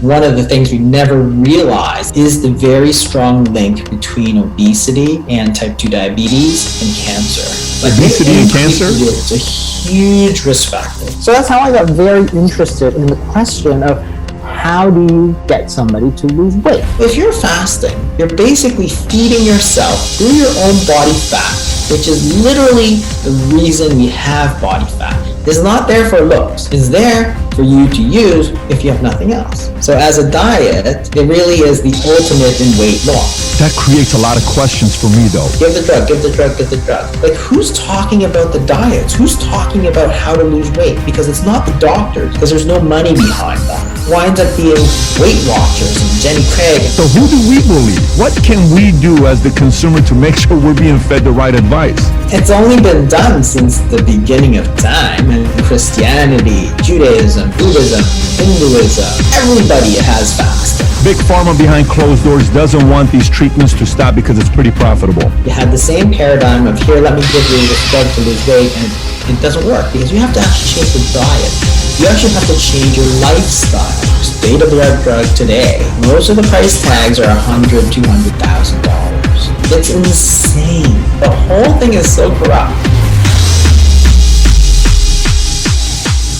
one of the things we never realized is the very strong link between obesity and type 2 diabetes and cancer. Obesity and cancer? It's a huge risk factor. So that's how I got very interested in the question of how do you get somebody to lose weight? If you're fasting, you're basically feeding yourself through your own body fat, which is literally the reason we have body fat. It's not there for looks. It's there for you to use if you have nothing else. So as a diet, it really is the ultimate in weight loss. That creates a lot of questions for me though. Give the drug, give the drug, give the drug. Like, who's talking about the diets? Who's talking about how to lose weight? Because it's not the doctors, because there's no money behind them. It winds up being Weight Watchers and Jenny Craig. So who do we believe? What can we do as the consumer to make sure we're being fed the right advice? It's only been done since the beginning of time, and Christianity, Judaism, Buddhism, Hinduism, everybody has fasting. Big pharma behind closed doors doesn't want these treatments to stop because it's pretty profitable. You had the same paradigm of, here, let me give you this drug to lose weight, and it doesn't work because you have to actually change your diet. You actually have to change your lifestyle. State-of-the-art drug today, most of the price tags are $100,000, $200,000. It's insane. The whole thing is so corrupt.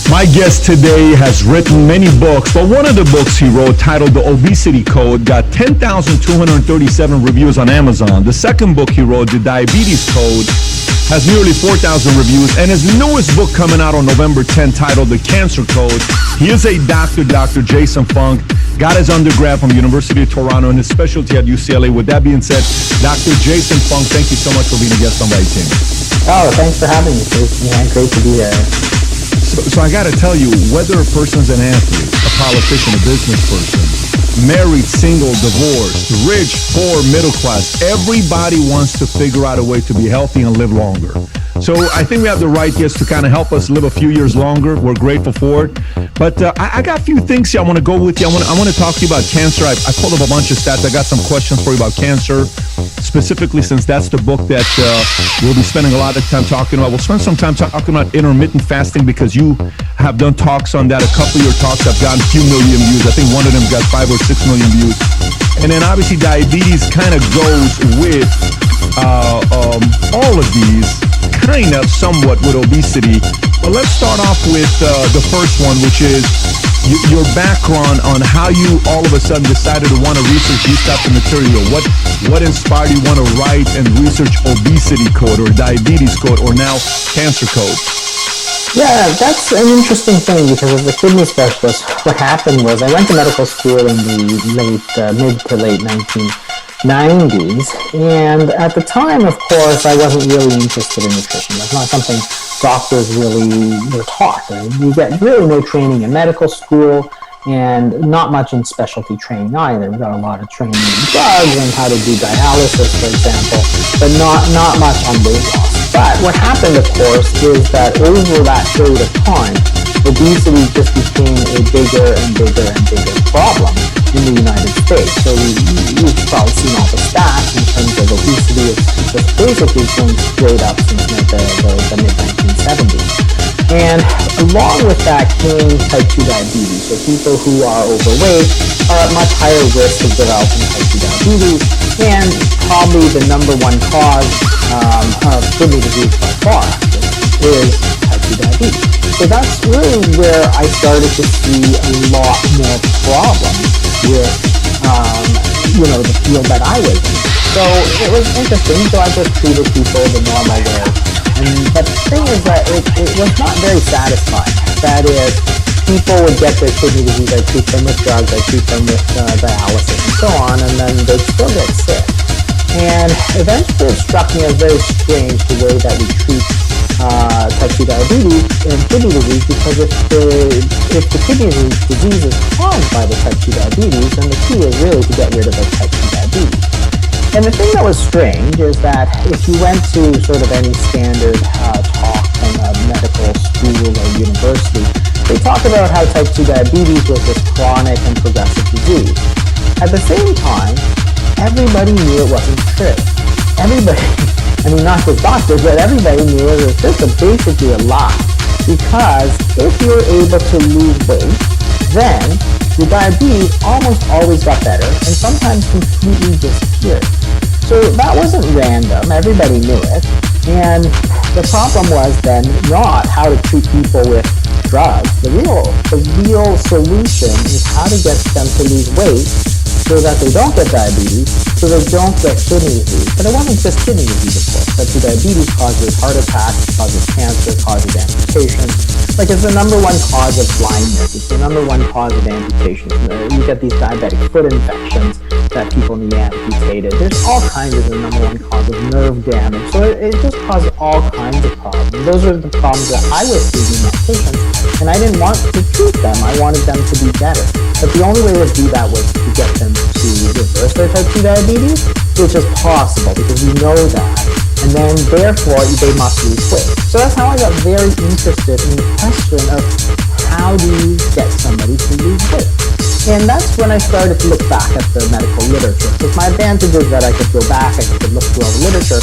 My guest today has written many books, but one of the books he wrote, titled The Obesity Code, got 10,237 reviews on Amazon. The second book he wrote, The Diabetes Code, has nearly 4,000 reviews, and his newest book coming out on November 10th, titled The Cancer Code. He is a doctor, Dr. Jason Fung, got his undergrad from the University of Toronto and his specialty at UCLA. With that being said, Dr. Jason Fung, thank you so much for being a guest on Right Team. Oh, thanks for having me, Jason. Yeah, great to be here. So I got to tell you, whether a person's an athlete, a politician, a business person, married, single, divorced, rich, poor, middle class, everybody wants to figure out a way to be healthy and live longer. So I think we have the right guest to kind of help us live a few years longer. We're grateful for it. But I got a few things here I want to go with you. I want to talk to you about cancer. I pulled up a bunch of stats. I got some questions for you about cancer, specifically since that's the book that we'll be spending a lot of time talking about. We'll spend some time talking about intermittent fasting because you have done talks on that. A couple of your talks have gotten a few million views. I think one of them got 5 or 6 million views. And then obviously diabetes kind of goes with all of these, kind of somewhat with obesity. But let's start off with the first one, which is your background on how you all of a sudden decided to want to research this type of material. What inspired you want to write and research Obesity Code or Diabetes Code or now Cancer Code? Yeah, that's an interesting thing because as a kidney specialist, what happened was I went to medical school in the mid to late 1990s, and at the time, of course, I wasn't really interested in nutrition. That's not something doctors really were taught. You get really no training in medical school and not much in specialty training either. We got a lot of training in drugs and how to do dialysis, for example, but not much on weight loss. But what happened, of course, is that over that period of time, obesity just became a bigger and bigger and bigger problem in the United States. So you've probably seen all the stats in terms of obesity. It's just basically going straight up since the mid-1970s. And along with that came type 2 diabetes. So people who are overweight are at much higher risk of developing type 2 diabetes, and probably the number one cause of kidney disease by far is type 2 diabetes. So that's really where I started to see a lot more problems with the field that I was in. So it was interesting. So I just treated people the normal way. But the thing is that it was not very satisfying. That is, people would get their kidney disease, I treat them with drugs, I treat them with dialysis and so on, and then they'd still get sick. And eventually it struck me as very strange the way that we treat type 2 diabetes and kidney disease, because if the kidney disease is caused by the type 2 diabetes, then the key is really to get rid of the type 2 diabetes. And the thing that was strange is that if you went to sort of any standard talk from a medical school or university, they talk about how type 2 diabetes was this chronic and progressive disease. At the same time, everybody knew it wasn't true. Everybody, I mean not just doctors, but everybody knew it was just basically a lie. Because if you're able to lose weight, then your diabetes almost always got better and sometimes completely disappeared. So that wasn't random, everybody knew it. And the problem was then not how to treat people with drugs. The real solution is how to get them to lose weight so that they don't get diabetes, so they don't get kidney disease. But it wasn't just kidney disease, of course. Type 2 diabetes causes heart attacks, causes cancer, causes amputation. Like, it's the number one cause of blindness. It's the number one cause of amputation. You get these diabetic foot infections that people need amputated. There's all kinds of the number one cause of nerve damage. So it just causes all kinds of problems. Those are the problems that I was seeing in my patients, and I didn't want to treat them. I wanted them to be better. But the only way to do that was to get them to reverse their type 2 diabetes, which is possible because we know that. And then, therefore, they must lose weight. So that's how I got very interested in the question of how do you get somebody to lose weight? And that's when I started to look back at the medical literature. Because my advantage is that I could go back, I could look through all the literature.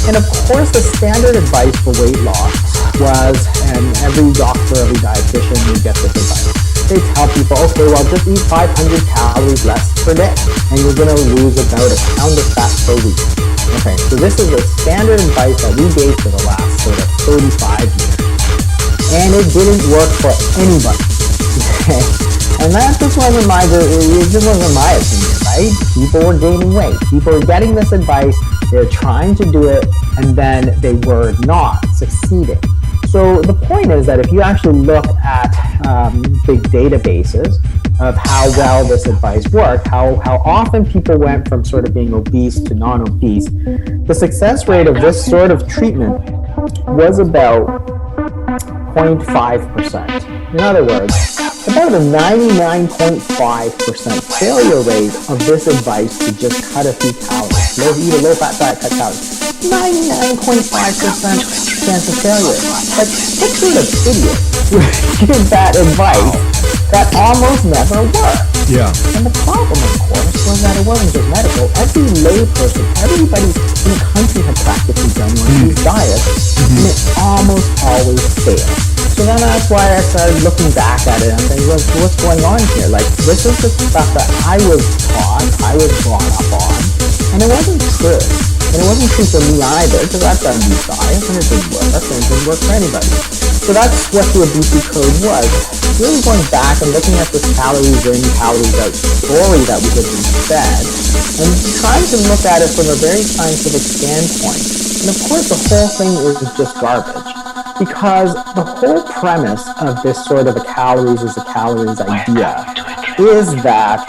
And of course, the standard advice for weight loss was, and every doctor, every dietitian would get this advice. They tell people, okay, well, just eat 500 calories less per day, and you're going to lose about a pound of fat per week. Okay, so this is the standard advice that we gave for the last sort of 35 years. And it didn't work for anybody. Okay? And that just wasn't my opinion, right? People were gaining weight. People were getting this advice, they were trying to do it, and then they were not succeeding. So the point is that if you actually look at big databases of how well this advice worked, how often people went from sort of being obese to non-obese, the success rate of this sort of treatment was about 0.5%. In other words, about a 99.5% failure rate of this advice to just cut a few calories. Eat a low-fat diet, cut calories. 99.5% chance of failure. But what sort of idiot would give that advice that almost never worked? Yeah. And the problem, of course, was that it wasn't just medical. Every layperson, everybody in the country had practically done one of these diets, and it almost always failed. So then that's why I started looking back at it and saying, well, what's going on here? Like, this is the stuff that I was taught, I was brought up on, and it wasn't true. And it wasn't true for me either, because I've done these diets, and it didn't work, and it didn't work for anybody. So that's what the obesity code was. Really going back and looking at this calories in, calories out story that we had been fed, and trying to look at it from a very scientific standpoint. And of course, the whole thing is just garbage. Because the whole premise of this sort of a calories is a calories idea is that,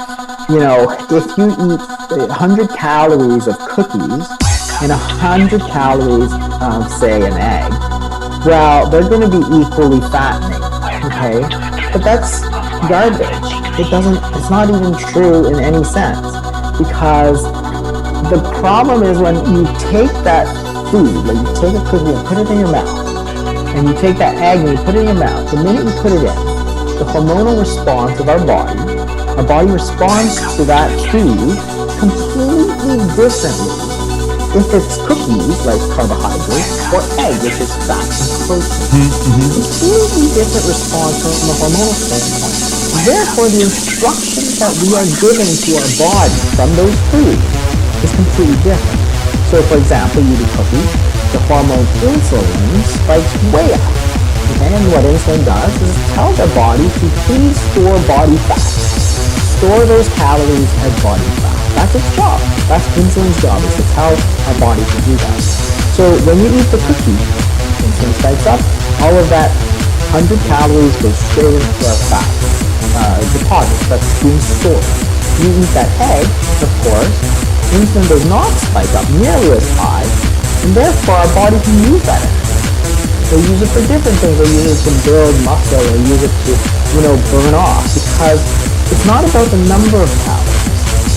you know, if you eat 100 calories of cookies and 100 calories of, say, an egg, well, they're going to be equally fattening, okay? But that's garbage. It's not even true in any sense. Because the problem is when you take that food, like you take a cookie and put it in your mouth, and you take that egg and you put it in your mouth, the minute you put it in, the hormonal response of our body responds to that food completely differently if it's cookies, like carbohydrates, or egg, which is fat and protein. Completely different response from a hormonal standpoint. Therefore, the instructions that we are giving to our body from those foods is completely different. So, for example, you eat a cookie, the hormone insulin spikes way up. Okay? And what insulin does is tell the body to please store body fat. Store those calories as body fat. That's its job. That's insulin's job, is to tell our body to do that. So when you eat the cookie, insulin spikes up, all of that 100 calories goes straight into our fat deposits that's being stored. You eat that egg, of course, insulin does not spike up nearly as high, and therefore our body can use that energy. They use it for different things. They use it to build muscle, or use it to, burn off, because it's not about the number of calories.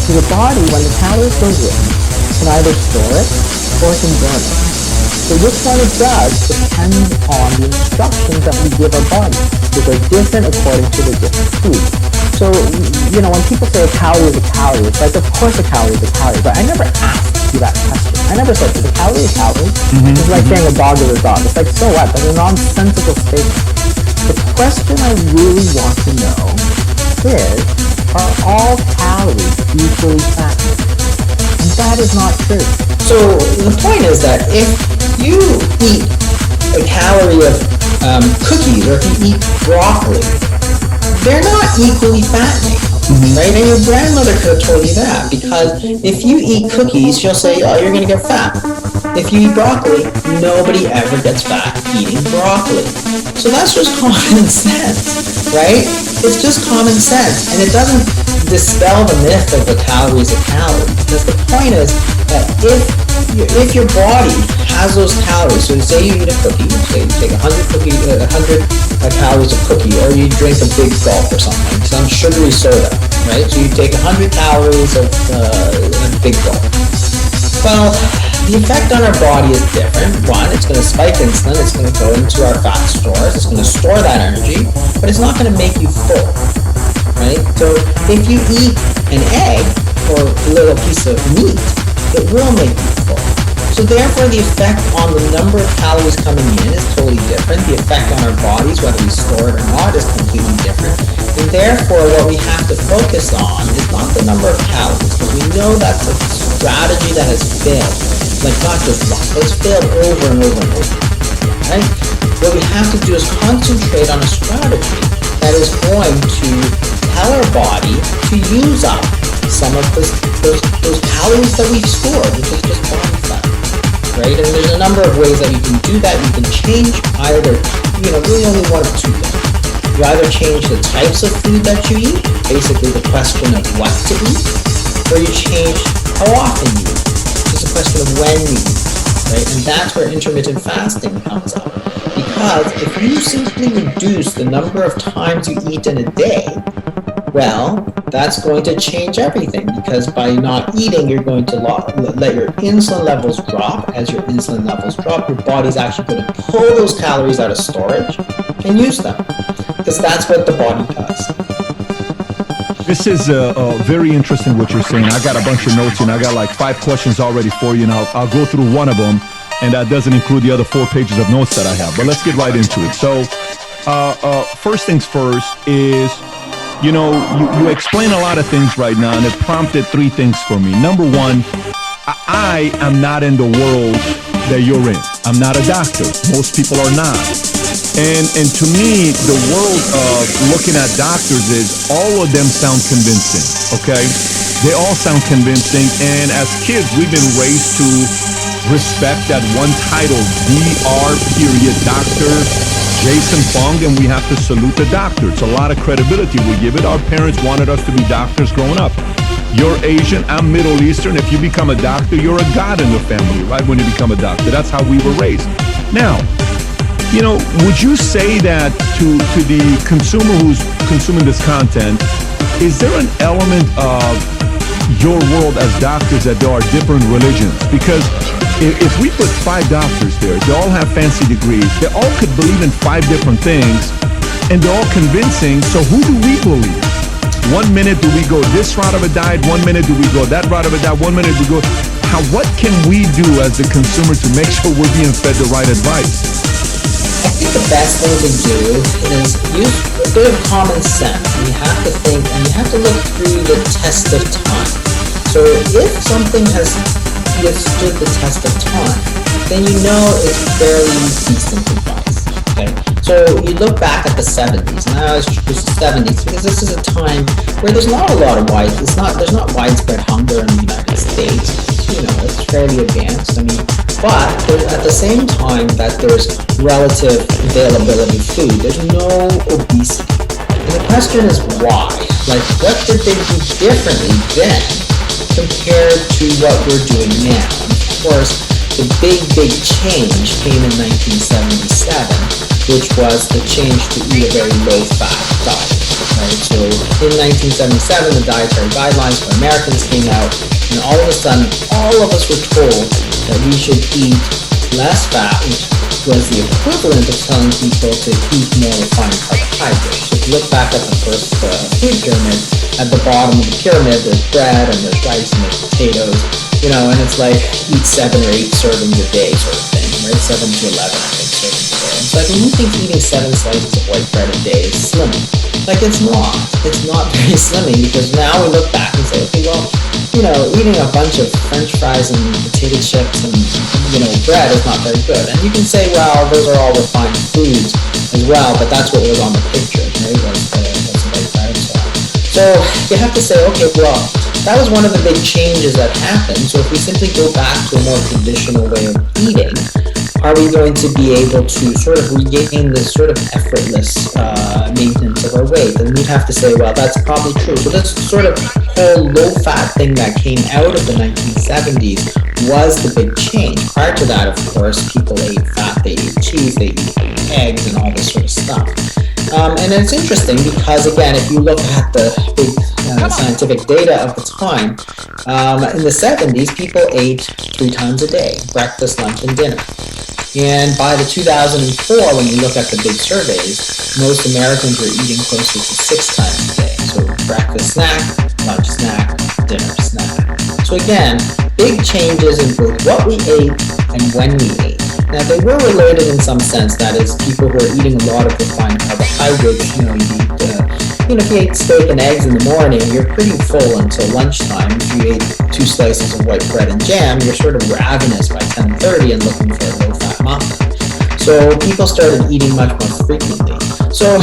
So the body, when the calories goes in, can either store it or it can burn it. So which one it does depends on the instructions that we give our body, which are different according to the different foods. So, when people say a calorie is a calorie, it's like, of course a calorie is a calorie, but I never asked you that question. I never said, is a calorie a calorie? It's like saying a dog is a dog. It's like, so what? That's a nonsensical statement. The question I really want to know is, are all calories equally fattening? And that is not true. So the point is that if you eat a calorie of cookies, or if you eat broccoli, they're not equally fattening, right? And your grandmother could have told you that, because if you eat cookies, she'll say, oh, you're going to get fat. If you eat broccoli, nobody ever gets fat eating broccoli. So that's just common sense, right? It's just common sense, and it doesn't dispel the myth of the calories a calorie, because the point is that if your body has those calories, so say you eat a cookie, say you take 100 calories of cookie, or you drink a big gulp or something, some sugary soda, right? So you take 100 calories of a big gulp. Well, the effect on our body is different. One, it's going to spike insulin, it's going to go into our fat stores, it's going to store that energy, but it's not going to make you full, right? So if you eat an egg or a little piece of meat, it will make you full. So therefore, the effect on the number of calories coming in is totally different. The effect on our bodies, whether we store it or not, is completely different. And therefore, what we have to focus on is not the number of calories, because we know that's a strategy that has failed. Like not just once, but it's failed over and over and over. Right? What we have to do is concentrate on a strategy that is going to tell our body to use up some of those calories that we've stored, which is just body fat. Right? And there's a number of ways that you can do that. You can change either, really only one of two things. You either change the types of food that you eat, basically the question of what to eat, or you change how often you eat. It's a question of when you eat, right? And that's where intermittent fasting comes up. Because if you simply reduce the number of times you eat in a day, well, that's going to change everything, because by not eating, you're going to let your insulin levels drop. As your insulin levels drop, your body's actually going to pull those calories out of storage and use them, because that's what the body does. This is very interesting what you're saying. I got a bunch of notes and I got like 5 questions already for you, and I'll go through one of them, and that doesn't include the other 4 pages of notes that I have. But let's get right into it. So first things first is, you explain a lot of things right now, and it prompted 3 things for me. Number one, I am not in the world that you're in. I'm not a doctor. Most people are not. And to me, the world of looking at doctors is all of them sound convincing, okay? They all sound convincing, and as kids, we've been raised to respect that one title, Dr. Dr. Jason Fung, and we have to salute the doctor. It's a lot of credibility we give it. Our parents wanted us to be doctors growing up. You're Asian, I'm Middle Eastern. If you become a doctor, you're a god in the family, right? When you become a doctor, that's how we were raised. Now, would you say that to the consumer who's consuming this content, is there an element of your world as doctors that there are different religions? Because if we put 5 doctors there, they all have fancy degrees, they all could believe in 5 different things, and they're all convincing, so who do we believe? 1 minute do we go this route of a diet, 1 minute do we go that route of a diet, 1 minute we go... What can we do as the consumer to make sure we're being fed the right advice? I think the best thing to do is use a bit of common sense. You have to think, and you have to look through the test of time. So if something has stood the test of time, then you know it's fairly decent advice. Okay? So you look back at the 70s, and I always choose the 70s because this is a time where there's not a lot of there's not widespread hunger in the United States. It's fairly advanced. But at the same time that there's relative availability of food, there's no obesity. And the question is why? Like, what did they do differently then compared to what we're doing now? And of course, the big change came in 1977, which was the change to eat a very low-fat diet. Right? So in 1977, the dietary guidelines for Americans came out, and all of a sudden, all of us were told that we should eat less fat, which was the equivalent of telling people to eat more refined carbohydrates. So if you look back at the first food pyramid, at the bottom of the pyramid, there's bread and there's rice and there's potatoes, and it's like eat 7 or 8 servings a day sort of thing, right? 7 to 11, I think, servings a day. It's like, when you think eating 7 slices of white bread a day is slimming, Like, it's not very slimming, because now we look back and say, okay, well, eating a bunch of French fries and potato chips and, bread is not very good. And you can say, well, those are all refined foods as well, but that's what was on the picture, right? That's the white bread and so on. So you have to say, okay, well, that was one of the big changes that happened. So if we simply go back to a more traditional way of eating, are we going to be able to sort of regain this sort of effortless maintenance of our weight? And we'd have to say, well, that's probably true. So this sort of whole low-fat thing that came out of the 1970s was the big change. Prior to that, of course, people ate fat, they ate cheese, they ate eggs, and all this sort of stuff. And it's interesting because, again, if you look at the big scientific data of the time, in the 70s, people ate 3 times a day, breakfast, lunch, and dinner. And by the 2004, when you look at the big surveys, most Americans were eating closer to 6 times a day. So breakfast snack, lunch snack, dinner snack. So again, big changes in both what we ate and when we ate. Now, they were related in some sense. That is, people who are eating a lot of refined carbohydrates, if you ate steak and eggs in the morning, you're pretty full until lunchtime. If you ate 2 slices of white bread and jam, you're sort of ravenous by 10:30 and looking for a low-fat muffin. So people started eating much more frequently. So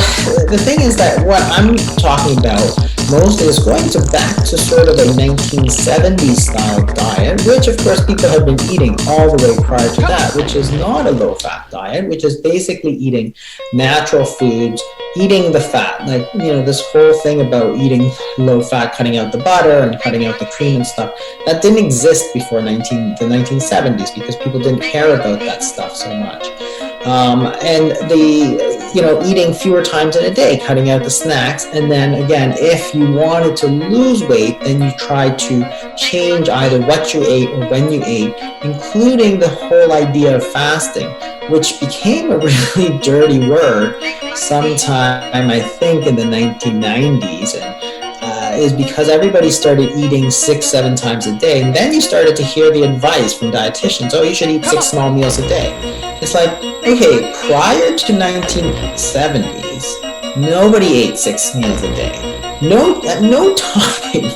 the thing is that what I'm talking about mostly is going back to sort of a 1970s style diet, which of course people have been eating all the way prior to that, which is not a low-fat diet, which is basically eating natural foods, eating the fat. Like, this whole thing about eating low-fat, cutting out the butter and cutting out the cream and stuff, that didn't exist before the 1970s because people didn't care about that stuff so much. And eating fewer times in a day, cutting out the snacks. And then again, if you wanted to lose weight, then you tried to change either what you ate or when you ate, including the whole idea of fasting, which became a really dirty word sometime, I think, in the 1990s. Is because everybody started eating 6-7 times a day, and then you started to hear the advice from dietitians, you should eat 6 small meals a day. It's like, okay, prior to 1970s, nobody ate 6 meals a day. At no time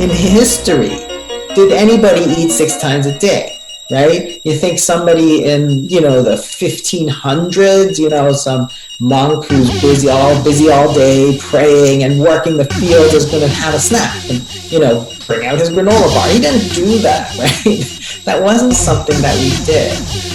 in history did anybody eat 6 times a day. Right? You think somebody in, the 1500s, some monk who's busy all day praying and working the fields is going to have a snack and, bring out his granola bar. He didn't do that, right? That wasn't something that we did.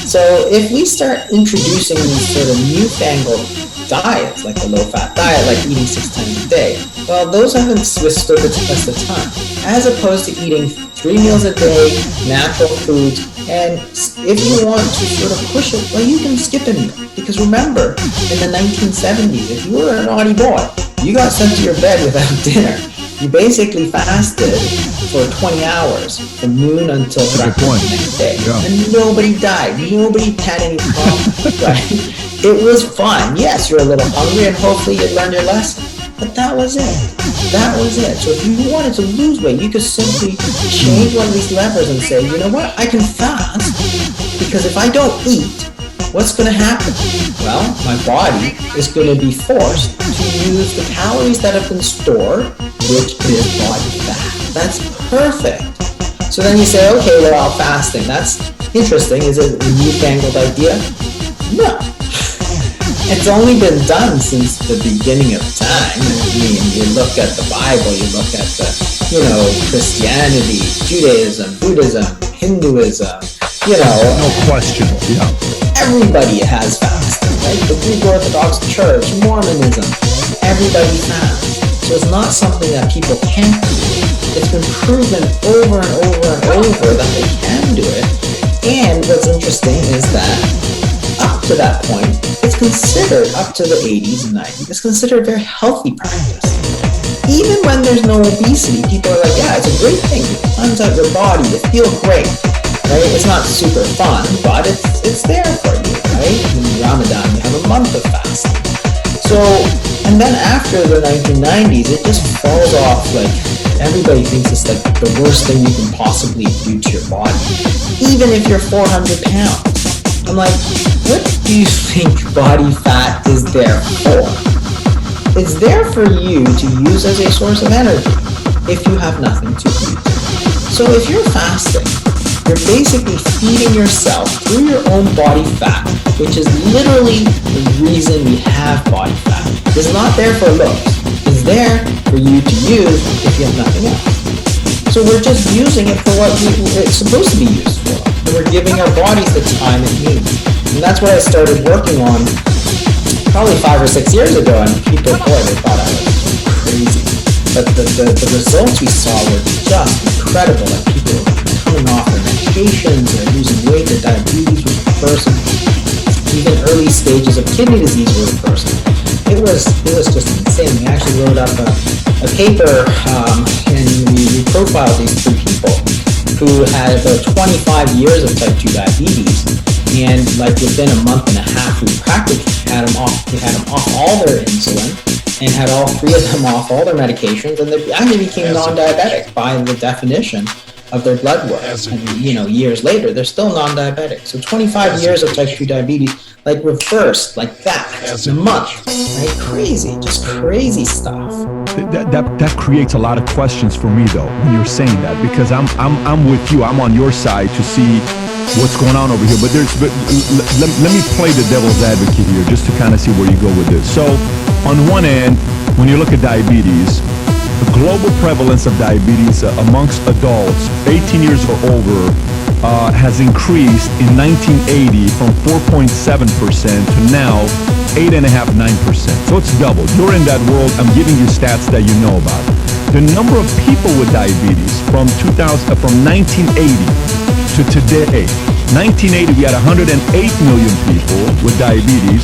So if we start introducing these sort of newfangled diets, like the low-fat diet, like eating 6 times a day, well, those haven't withstood the test of time. As opposed to eating 3 meals a day, natural foods, and if you want to sort of push it, well, you can skip a meal. Because remember, in the 1970s, if you were a naughty boy, you got sent to your bed without dinner. You basically fasted for 20 hours, from noon until breakfast the next day. Yeah. And nobody died. Nobody had any problems, right? It was fun. Yes, you're a little hungry, and hopefully you learned your lesson. But that was it. That was it. So if you wanted to lose weight, you could simply change one of these levers and say, you know what, I can fast, because if I don't eat, what's going to happen? Well, my body is going to be forced to use the calories that have been stored, which is body fat. That's perfect. So then you say, okay, well, fasting, that's interesting. Is it a newfangled idea? No. It's only been done since the beginning of time. I mean, you look at the Bible, you look at the, Christianity, Judaism, Buddhism, Hinduism, No question, yeah. Everybody has fasting, right? The Greek Orthodox Church, Mormonism, everybody fasts. So it's not something that people can't do. It's been proven over and over and over that they can do it. And what's interesting is that up to that point, it's considered, up to the 80s and 90s, it's considered a very healthy practice. Even when there's no obesity, people are like, yeah, it's a great thing. It cleanses out your body. You feel great, right? It's not super fun, but it's there for you, right? In Ramadan, you have a month of fasting. So, and then after the 1990s, it just falls off. Like, everybody thinks it's like the worst thing you can possibly do to your body, even if you're 400 pounds. I'm like, what do you think body fat is there for? It's there for you to use as a source of energy if you have nothing to eat. So if you're fasting, you're basically feeding yourself through your own body fat, which is literally the reason we have body fat. It's not there for looks. It's there for you to use if you have nothing else. So we're just using it for what it's supposed to be used for. And we're giving our bodies the time it needs. And that's what I started working on probably 5 or 6 years ago, and people, boy, they thought I was crazy. But the results we saw were just incredible. Like people coming off their medications, they're losing weight, their diabetes was reversing, even early stages of kidney disease were reversing. It was just insane. We actually wrote up a paper and we profiled these 3 people who had about 25 years of type 2 diabetes, and like within a month and a half we practically had them off. We had them off all their insulin and had all 3 of them off all their medications, and they actually became non-diabetic by the definition of their blood work. And years later they're still non-diabetic. So 25 years of type 2 diabetes, like reversed like that, a month, right? Crazy, just crazy stuff. That creates a lot of questions for me though when you're saying that, because I'm with you. I'm on your side to see what's going on over here. But let me play the devil's advocate here just to kind of see where you go with this. So on one end, when you look at diabetes, the global prevalence of diabetes amongst adults 18 years or over has increased in 1980 from 4.7% to now 8.5%, 9%. So it's doubled. You're in that world. I'm giving you stats that you know about. The number of people with diabetes from 1980 to today. 1980, we had 108 million people with diabetes.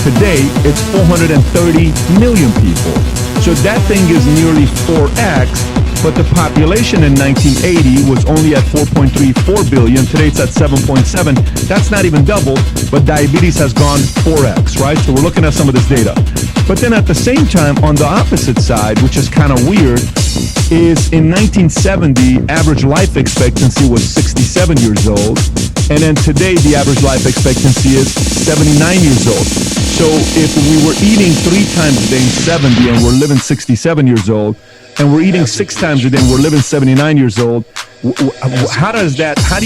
Today, it's 430 million people. So that thing is nearly 4x, but the population in 1980 was only at 4.34 billion. Today it's at 7.7. That's not even double, but diabetes has gone 4x, right? So we're looking at some of this data. But then at the same time, on the opposite side, which is kind of weird, is in 1970, average life expectancy was 67 years old. And then today, the average life expectancy is 79 years old. So if we were eating 3 times a day, 70, and we're living 67 years old, and we're eating 6 times a day, and we're living 79 years old, how do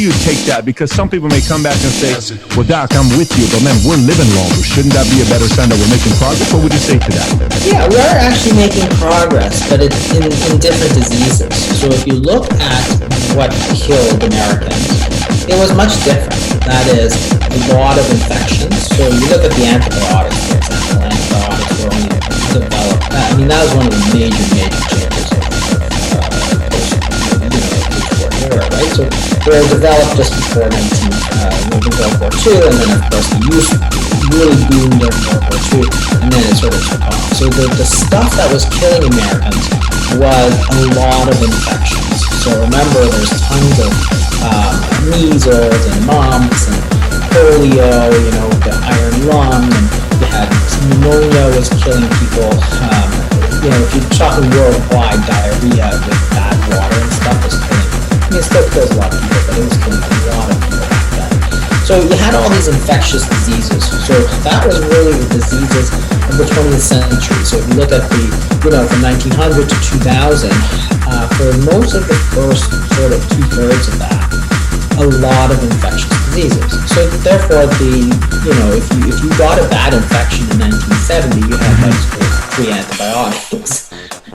you take that? Because some people may come back and say, well, Doc, I'm with you, but man, we're living longer. Shouldn't that be a better sign that we're making progress? What would you say to that? Yeah, we are actually making progress, but it's in different diseases. So if you look at what killed Americans, it was much different. That is, a lot of infections. So you look at the antibiotics, for example. Antibiotics were only developed. That was one of the major changes right? So they were developed just before World War II, and then of course the use really boomed during World War II, and then it sort of took off. So the stuff that was killing Americans was a lot of infections. So remember, there's tons of measles and mumps and polio, the iron lung, and you had pneumonia was killing people. If you're talking worldwide, diarrhea with bad water and stuff was killing. It still kills a lot of people, but it was killing a lot of people back then. So you had all these infectious diseases. So that was really the diseases of the 20th century. So if you look at from 1900 to 2000, for most of the first sort of 2/3 of that, a lot of infectious diseases. So therefore, if you got a bad infection in 1970, you had like 3 antibiotics.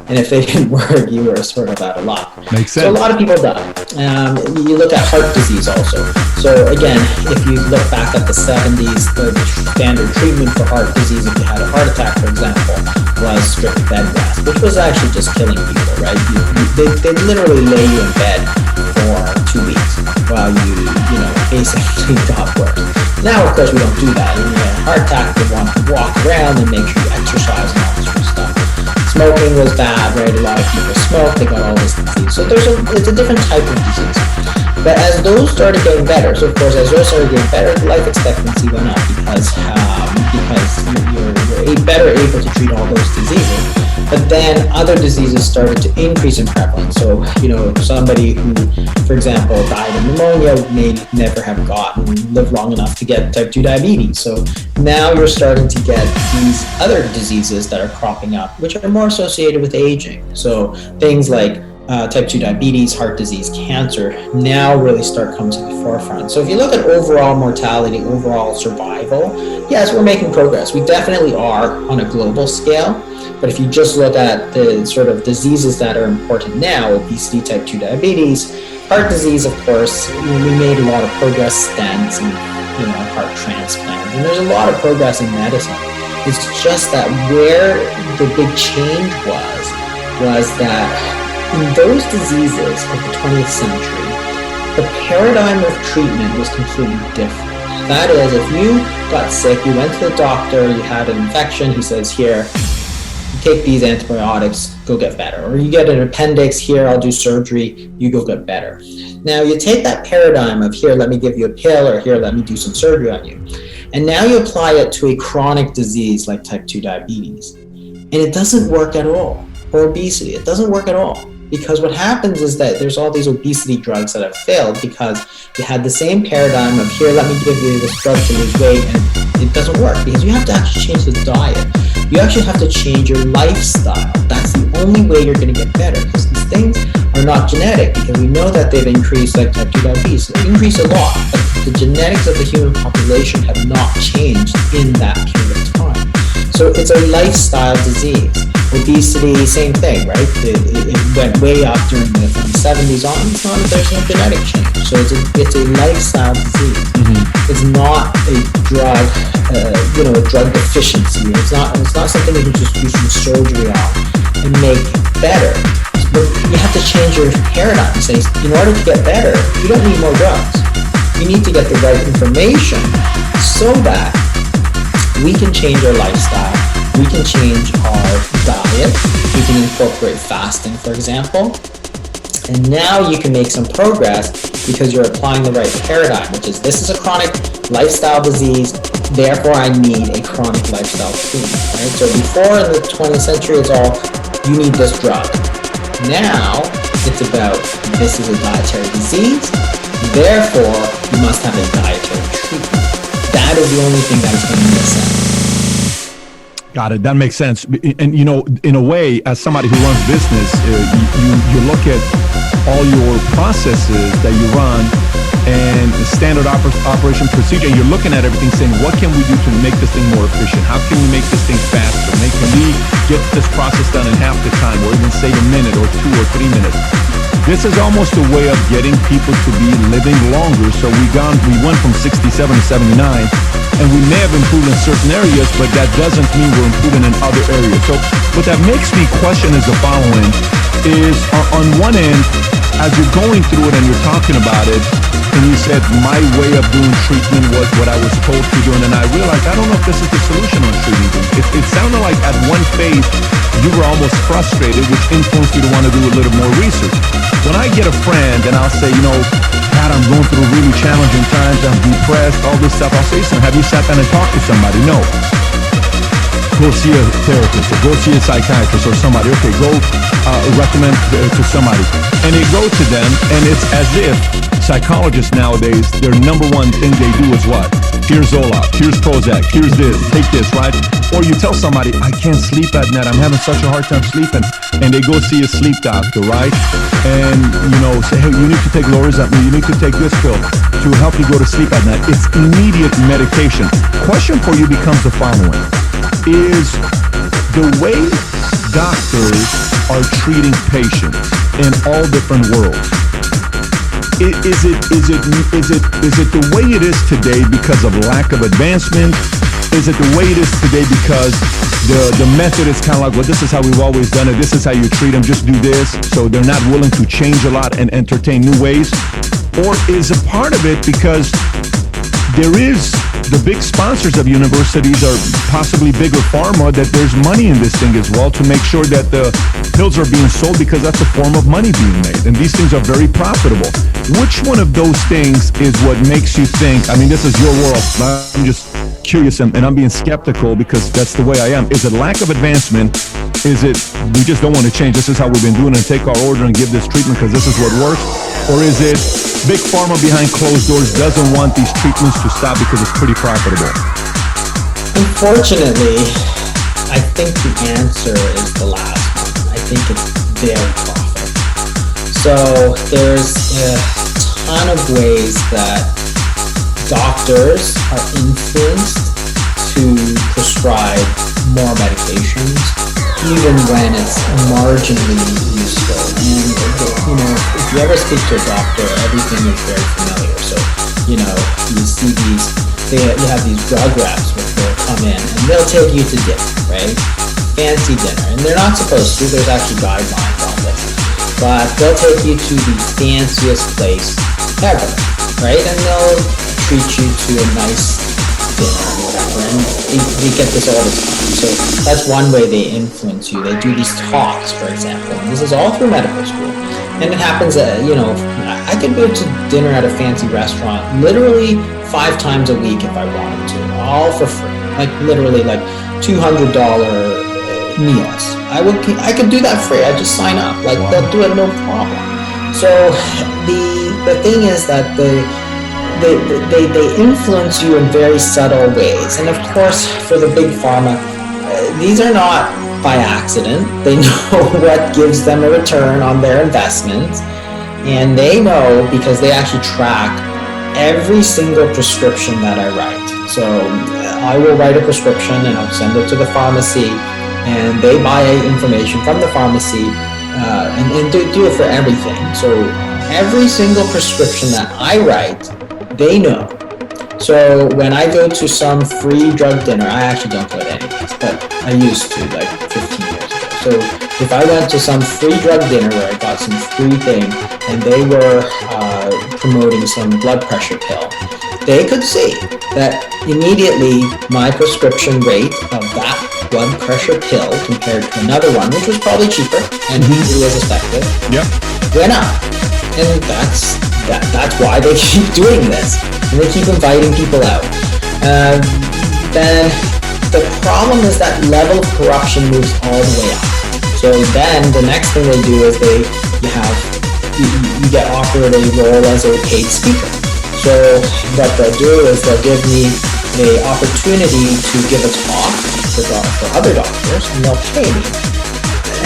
And if they didn't work, you were sort of out of luck. Makes sense. So a lot of people die. You look at heart disease also. So again, if you look back at the 70s, the standard treatment for heart disease, if you had a heart attack, for example, was strict bed rest, which was actually just killing people, right? They literally lay you in bed for 2 weeks while you basically got worse. Now, of course, we don't do that. When you have a heart attack, you want to walk around and make sure you exercise and all this sort of stuff. Smoking was bad, right? A lot of people smoke, they got all this disease. So it's a different type of disease. But as those started getting better, so of course, as those started getting better, life expectancy went up because you're better able to treat all those diseases. But then other diseases started to increase in prevalence. So, somebody who, for example, died of pneumonia may never have lived long enough to get type 2 diabetes. So now you're starting to get these other diseases that are cropping up, which are more associated with aging. So things like type 2 diabetes, heart disease, cancer now really start coming to the forefront. So if you look at overall mortality, overall survival, yes, we're making progress. We definitely are on a global scale. But if you just look at the sort of diseases that are important now, obesity, type 2 diabetes, heart disease, of course, we made a lot of progress, stents and heart transplants. And there's a lot of progress in medicine. It's just that where the big change was that in those diseases of the 20th century, the paradigm of treatment was completely different. That is, if you got sick, you went to the doctor, you had an infection, he says, here, take these antibiotics, go get better. Or you get an appendix, here, I'll do surgery, you go get better. Now you take that paradigm of here, let me give you a pill, or here, let me do some surgery on you. And now you apply it to a chronic disease like type 2 diabetes. And it doesn't work at all. Or obesity, it doesn't work at all. Because what happens is that there's all these obesity drugs that have failed because you had the same paradigm of here, let me give you this drug to lose weight, and it doesn't work because you have to actually change the diet. You actually have to change your lifestyle. That's the only way you're going to get better, because these things are not genetic, because we know that they've increased, like type 2 diabetes. They increase a lot, but the genetics of the human population have not changed in that period of time. So it's a lifestyle disease. Obesity, same thing, right? It went way up from the 70s on. There's no genetic change. So it's a lifestyle disease. Mm-hmm. It's not a drug, a drug deficiency. It's not something you can just do some surgery on and make better. But you have to change your paradigm. Say, in order to get better, you don't need more drugs. You need to get the right information so that we can change our lifestyle. We can change our diet. We can incorporate fasting, for example. And now you can make some progress because you're applying the right paradigm, which is this is a chronic lifestyle disease, therefore I need a chronic lifestyle treatment, right? So before in the 20th century, it's all, you need this drug. Now, it's about this is a dietary disease, therefore you must have a dietary treatment. That is the only thing that is going to make sense. Got it. That makes sense. And, in a way, as somebody who runs business, you look at all your processes that you run and the standard operation procedure, and you're looking at everything saying, what can we do to make this thing more efficient? How can we make this thing faster? Can we get this process done in half the time, or even save a minute or 2 or 3 minutes? This is almost a way of getting people to be living longer. So we went from 67 to 79, and we may have improved in certain areas, but that doesn't mean we're improving in other areas. So what that makes me question is the following, is on one end, as you're going through it and you're talking about it, and you said my way of doing treatment was what I was told to do, and then I realized I don't know if this is the solution on treating them. It sounded like at one phase you were almost frustrated, which influenced you to want to do a little more research. When I get a friend and I'll say, God, I'm going through really challenging times, I'm depressed, all this stuff, I'll say, so have you sat down and talked to somebody? No. Go see a therapist, or go see a psychiatrist or somebody. Okay, go recommend to somebody. And they go to them, and it's as if psychologists nowadays, their number one thing they do is what? Here's Zoloft, here's Prozac, here's this, take this, right? Or you tell somebody, I can't sleep at night, I'm having such a hard time sleeping. And they go see a sleep doctor, right? And, say, hey, you need to take Lorazepam, you need to take this pill to help you go to sleep at night. It's immediate medication. Question for you becomes the following. Is the way doctors are treating patients in all different worlds, is it the way it is today because of lack of advancement? Is it the way it is today because the method is kind of like, well, this is how we've always done it, this is how you treat them, just do this, so they're not willing to change a lot and entertain new ways? Or is a part of it because there is the big sponsors of universities are possibly bigger pharma, that there's money in this thing as well to make sure that the pills are being sold, because that's a form of money being made. And these things are very profitable. Which one of those things is what makes you think, I mean, this is your world, I'm just curious and I'm being skeptical because that's the way I am. Is it lack of advancement? Is it we just don't want to change, this is how we've been doing it, and take our order and give this treatment because this is what works? Or is it big pharma behind closed doors doesn't want these treatments to stop because it's pretty profitable? Unfortunately, I think the answer is the last one. I think it's their profit. So there's a ton of ways that doctors are influenced to prescribe more medications, even when it's marginally useful. And if you ever speak to a doctor, everything is very familiar. So, you see you have these drug reps which will come in and they'll take you to dinner, right? Fancy dinner. And they're not supposed to, there's actually guidelines on this. But they'll take you to the fanciest place ever, right? And they'll treat you to a nice dinner or whatever. And we get this all the time. So that's one way they influence you. They do these talks, for example. And this is all through medical school. And it happens that, I could go to dinner at a fancy restaurant literally 5 times a week if I wanted to, all for free. Like literally like $200 meals. I could do that free. I just sign up. Like they'll do it no problem. So the thing is that they influence you in very subtle ways. And of course, for the big pharma, these are not by accident. They know what gives them a return on their investment. And they know because they actually track every single prescription that I write. So I will write a prescription and I'll send it to the pharmacy, and they buy information from the pharmacy and do it for everything. So every single prescription that I write, they know. So when I go to some free drug dinner, I actually don't go to any of these, but I used to like 15 years ago. So if I went to some free drug dinner where I got some free thing and they were promoting some blood pressure pill, they could see that immediately my prescription rate of that blood pressure pill compared to another one, which was probably cheaper and equally as effective, went up. And that's why they keep doing this. And they keep inviting people out. Then the problem is that level of corruption moves all the way up. So then the next thing they do is you get offered a role as a paid speaker. So what they'll do is they'll give me the opportunity to give a talk for other doctors, and they'll pay me.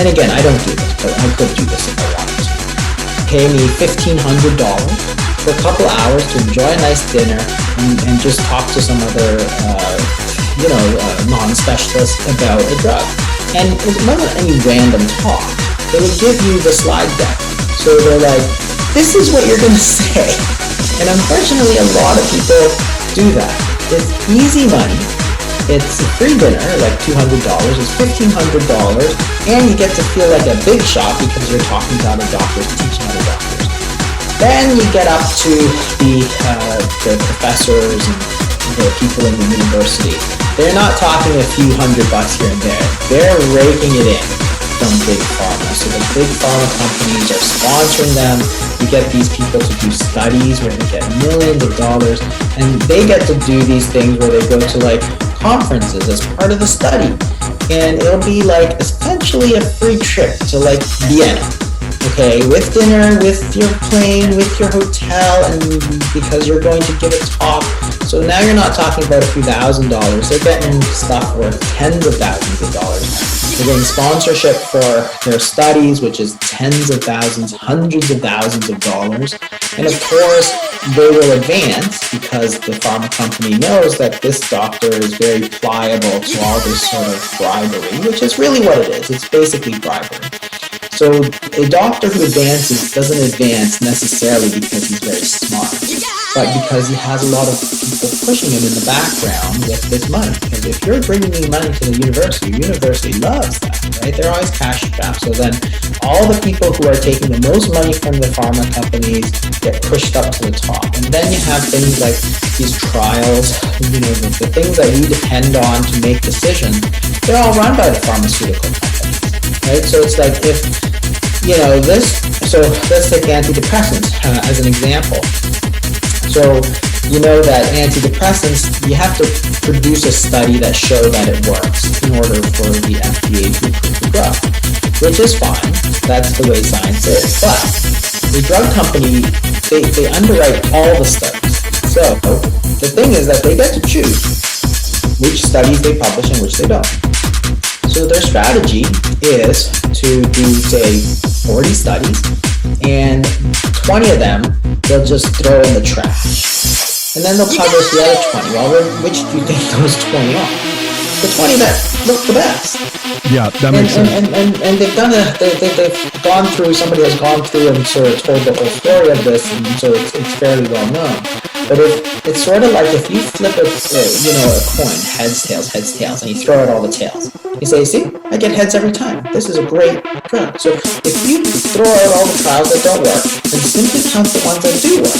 And again, I don't do this, but I could do this if I wanted to. Pay me $1,500 for a couple hours to enjoy a nice dinner and just talk to some other, non-specialist about a drug. And it wasn't any random talk. They would give you the slide deck. So they're like, this is what you're going to say. And unfortunately, a lot of people do that. It's easy money. It's a free dinner, like $200. It's $1,500. And you get to feel like a big shot because you're talking to other doctors, teaching other doctors. Then you get up to the professors and the people in the university. They're not talking a few $100 here and there. They're raking it in from big pharma. So the big pharma companies are sponsoring them. You get these people to do studies where they get millions of dollars, and they get to do these things where they go to like conferences as part of the study. And it'll be like essentially a free trip to like Vienna. Okay, with dinner, with your plane, with your hotel, and because you're going to give a talk. So now you're not talking about a few $1,000s. They're getting stuff worth tens of thousands of dollars. They're getting sponsorship for their studies, which is tens of thousands, hundreds of thousands of dollars. And of course, they will advance because the pharma company knows that this doctor is very pliable to all this sort of bribery, which is really what it is. It's basically bribery. So a doctor who advances doesn't advance necessarily because he's very smart. but because he has a lot of people pushing him in the background with this money. Because if you're bringing money to the university loves that, right? They're always cash strapped. So then all the people who are taking the most money from the pharma companies get pushed up to the top. And then you have things like these trials, the things that we depend on to make decisions, they're all run by the pharmaceutical companies, right? So it's like if, so let's take antidepressants as an example. So you know that antidepressants, you have to produce a study that shows that it works in order for the FDA to approve the drug, which is fine. That's the way science is. But the drug company, they underwrite all the studies. So the thing is that they get to choose which studies they publish and which they don't. So their strategy is to do, say, 40 studies, and 20 of them they'll just throw in the trash. And then they'll publish the other 20. Well, which do you think those 20 are? The 20 that look the best. Yeah, that makes sense. And they've done they've gone through, somebody has gone through and sort of told the whole story of this, and so it's fairly well known. But it's sort of like if you flip a coin, heads, tails, and you throw out all the tails. You say, see, I get heads every time. This is a great drug. So if you throw out all the trials that don't work and simply count the ones that do work,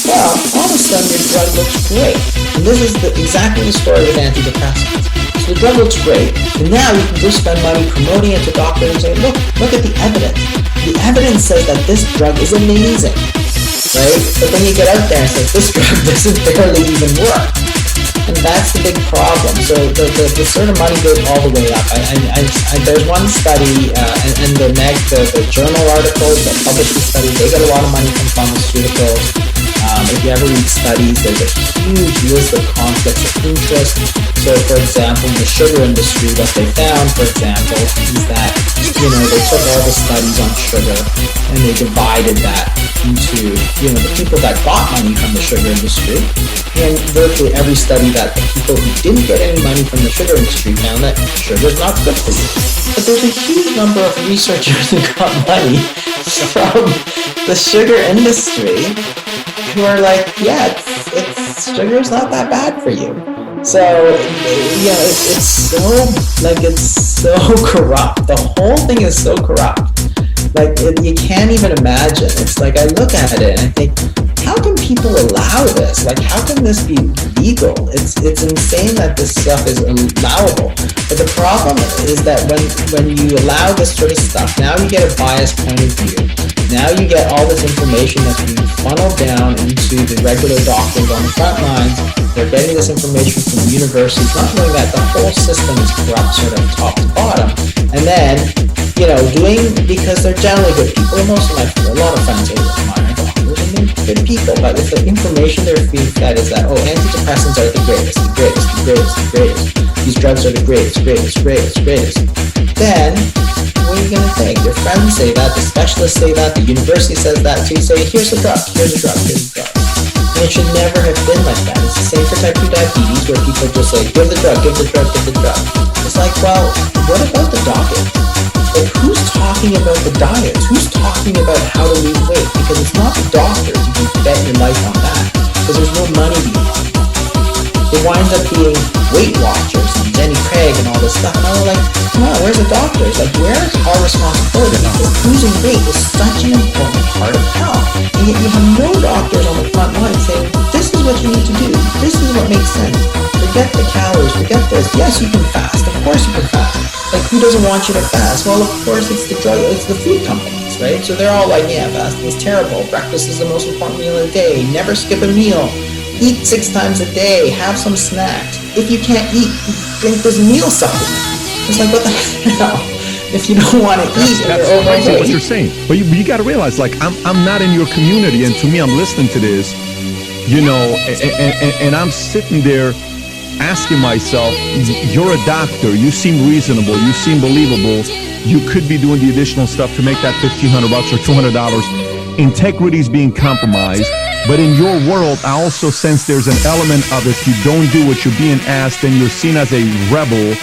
well, all of a sudden your drug looks great. And this is exactly the story with antidepressants. So the drug looks great, and now you can just spend money promoting it to doctors and say, look at the evidence. The evidence says that this drug is amazing. Right? But then you get out there and say, this drug doesn't barely even work. And that's the big problem. So the sort of money goes all the way up. There's one study, and the journal articles that publish the study, they get a lot of money from pharmaceuticals. If you ever read studies, there's a huge list of conflicts of interest. So, for example, in the sugar industry, what they found, for example, is that, they took all the studies on sugar and they divided that into, the people that got money from the sugar industry, and virtually every study that the people who didn't get any money from the sugar industry found that sugar is not good for you. But there's a huge number of researchers who got money from the sugar industry who are like, yeah, sugar is not that bad for you. So, it's so corrupt. The whole thing is so corrupt. You can't even imagine. It's like, I look at it and I think, how can people allow this? How can this be legal? It's insane that this stuff is allowable. But the problem is that when you allow this sort of stuff, now you get a biased point of view. Now you get all this information that's being funneled down into the regular doctors on the front lines. They're getting this information from the universities, not knowing that the whole system is corrupt sort of top to bottom. And then, because they're generally good people, and most of a lot of friends are mine, they're good people, but if the information they're being fed is that, antidepressants are the greatest, these drugs are the greatest, then what are you going to think? Your friends say that, the specialists say that, the university says that, so you say, here's a drug. And it should never have been like that. It's the same for type 2 diabetes, where people just say, give the drug. It's like, well, what about the diet? Who's talking about the diet? Who's talking about how to lose weight? Because it's not the doctors. You can bet your life on that, because there's no money behind it. It winds up being Weight Watchers and Jenny Craig and all this stuff. And I was like, come on, where's the doctors? Where's our responsibility? Because losing weight is such an important part of health. And yet you have no doctors on the front line saying, this is what you need to do. This is what makes sense. Forget the calories, forget this. Yes, you can fast. Of course you can fast. Who doesn't want you to fast? Well, of course it's the food companies, right? So they're all like, yeah, fasting is terrible. Breakfast is the most important meal of the day. Never skip a meal. Eat 6 times a day. Have some snacks. If you can't eat, drink this meal supplement. It's like, what the hell? If you don't want to eat, that's crazy what you're saying. But you got to realize, I'm not in your community, and to me, I'm listening to this, and I'm sitting there asking myself, you're a doctor, you seem reasonable, you seem believable, you could be doing the additional stuff to make that $1,500 or $200. Integrity is being compromised. But in your world, I also sense there's an element of if you don't do what you're being asked, then you're seen as a rebel,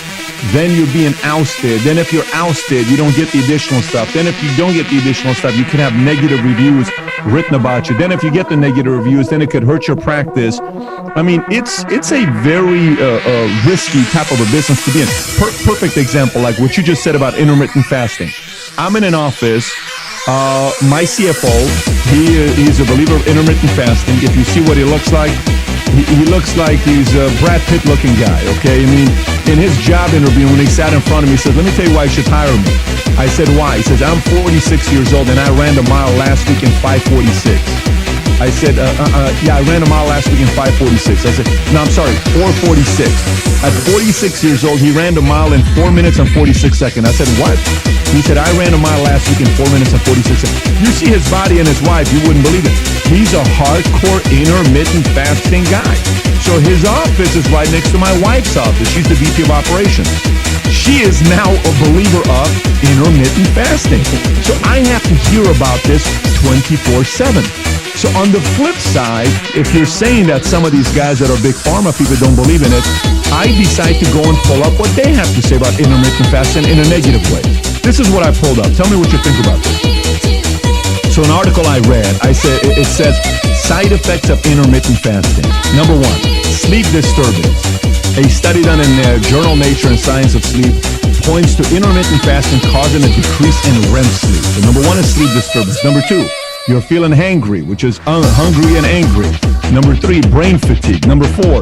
then you're being ousted. Then if you're ousted, you don't get the additional stuff. Then if you don't get the additional stuff, you could have negative reviews written about you. Then if you get the negative reviews, then it could hurt your practice. I mean, it's a very risky type of a business to be in. Perfect example, like what you just said about intermittent fasting. I'm in an office. My CFO, he's a believer of intermittent fasting. If you see what he looks like, he looks like he's a Brad Pitt looking guy, okay? I mean, in his job interview, when he sat in front of me, he said, let me tell you why you should hire me. I said, why? He says, I'm 46 years old and I ran a mile last week in 5:46. I said, yeah, I ran a mile last week in 5:46. I said, no, I'm sorry, 4:46. At 46 years old, he ran a mile in 4 minutes and 46 seconds. I said, what? He said, I ran a mile last week in 4 minutes and 46 seconds. You see his body and his wife, you wouldn't believe it. He's a hardcore intermittent fasting guy. So his office is right next to my wife's office. She's the VP of operations. She is now a believer of intermittent fasting. So I have to hear about this 24/7. So on the flip side, if you're saying that some of these guys that are big pharma people don't believe in it, I decide to go and pull up what they have to say about intermittent fasting in a negative way. This is what I pulled up. Tell me what you think about this. So an article I read, it says side effects of intermittent fasting. Number 1, sleep disturbance. A study done in the journal Nature and Science of Sleep points to intermittent fasting causing a decrease in REM sleep. So number 1 is sleep disturbance. Number 2, you're feeling hangry, which is hungry and angry. Number 3, brain fatigue. Number 4,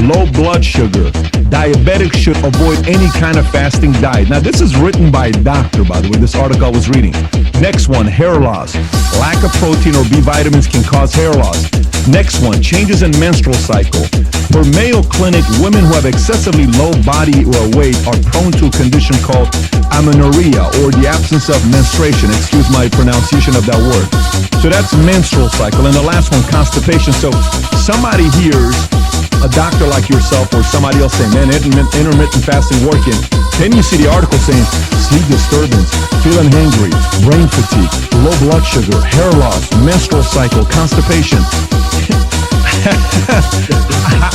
low blood sugar. Diabetics should avoid any kind of fasting diet. Now, this is written by a doctor, by the way, this article I was reading. Next one, hair loss. Lack of protein or B vitamins can cause hair loss. Next one, changes in menstrual cycle. For Mayo Clinic, women who have excessively low body weight are prone to a condition called amenorrhea, or the absence of menstruation. Excuse my pronunciation of that word. So that's menstrual cycle. And the last one, constipation. So somebody hears a doctor like yourself or somebody else saying, man, intermittent fasting working. Then you see the article saying sleep disturbance, feeling hungry, brain fatigue, low blood sugar, hair loss, menstrual cycle, constipation.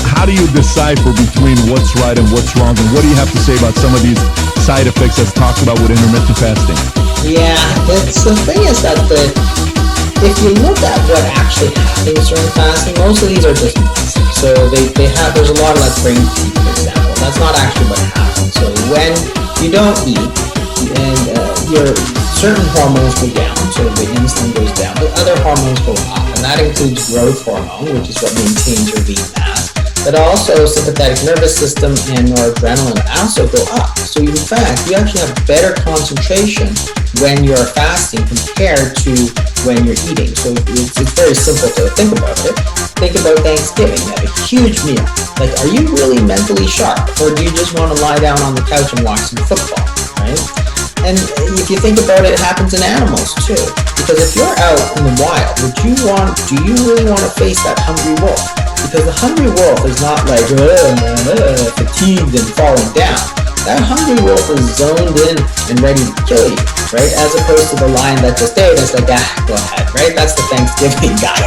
How do you decipher between what's right and what's wrong? And what do you have to say about some of these side effects that's talked about with intermittent fasting? Yeah, the thing is that if you look at what actually happens during fasting, most of these are just myths. So there's a lot of like brain fatigue, for example. That's not actually what happens. So when you don't eat, and your certain hormones go down, so the insulin goes down, but other hormones go up, and that includes growth hormone, which is what maintains your lean mass, but also sympathetic nervous system and noradrenaline also go up. So in fact, you actually have better concentration when you're fasting compared to when you're eating. So it's very simple to think about it. Think about Thanksgiving. You have a huge meal. Like, are you really mentally sharp, or do you just want to lie down on the couch and watch some football, right? And if you think about it, it happens in animals too. Because if you're out in the wild, do you really want to face that hungry wolf? Because the hungry wolf is not like fatigued and falling down. That hungry wolf is zoned in and ready to kill you, right? As opposed to the lion that just ate, it's like, go ahead, right? That's the Thanksgiving guy.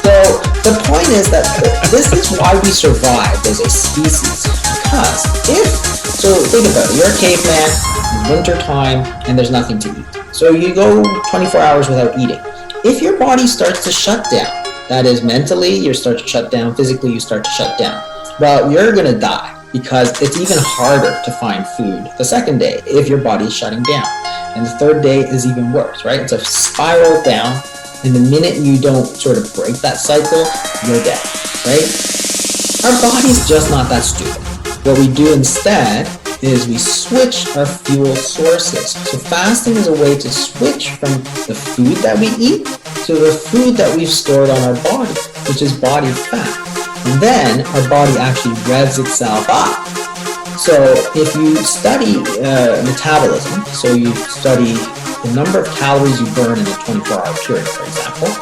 So the point is that this is why we survived as a species. Because so think about it, you're a caveman, it's winter time, and there's nothing to eat. So you go 24 hours without eating. If your body starts to shut down, that is mentally, you start to shut down, physically you start to shut down, well, you're gonna die, because it's even harder to find food the second day if your body is shutting down. And the third day is even worse, right? It's a spiral down, and the minute you don't sort of break that cycle, you're dead, right? Our body's just not that stupid. What we do instead is we switch our fuel sources. So fasting is a way to switch from the food that we eat to the food that we've stored on our body, which is body fat. And then our body actually revs itself up. So if you study metabolism, so you study the number of calories you burn in a 24-hour period, for example.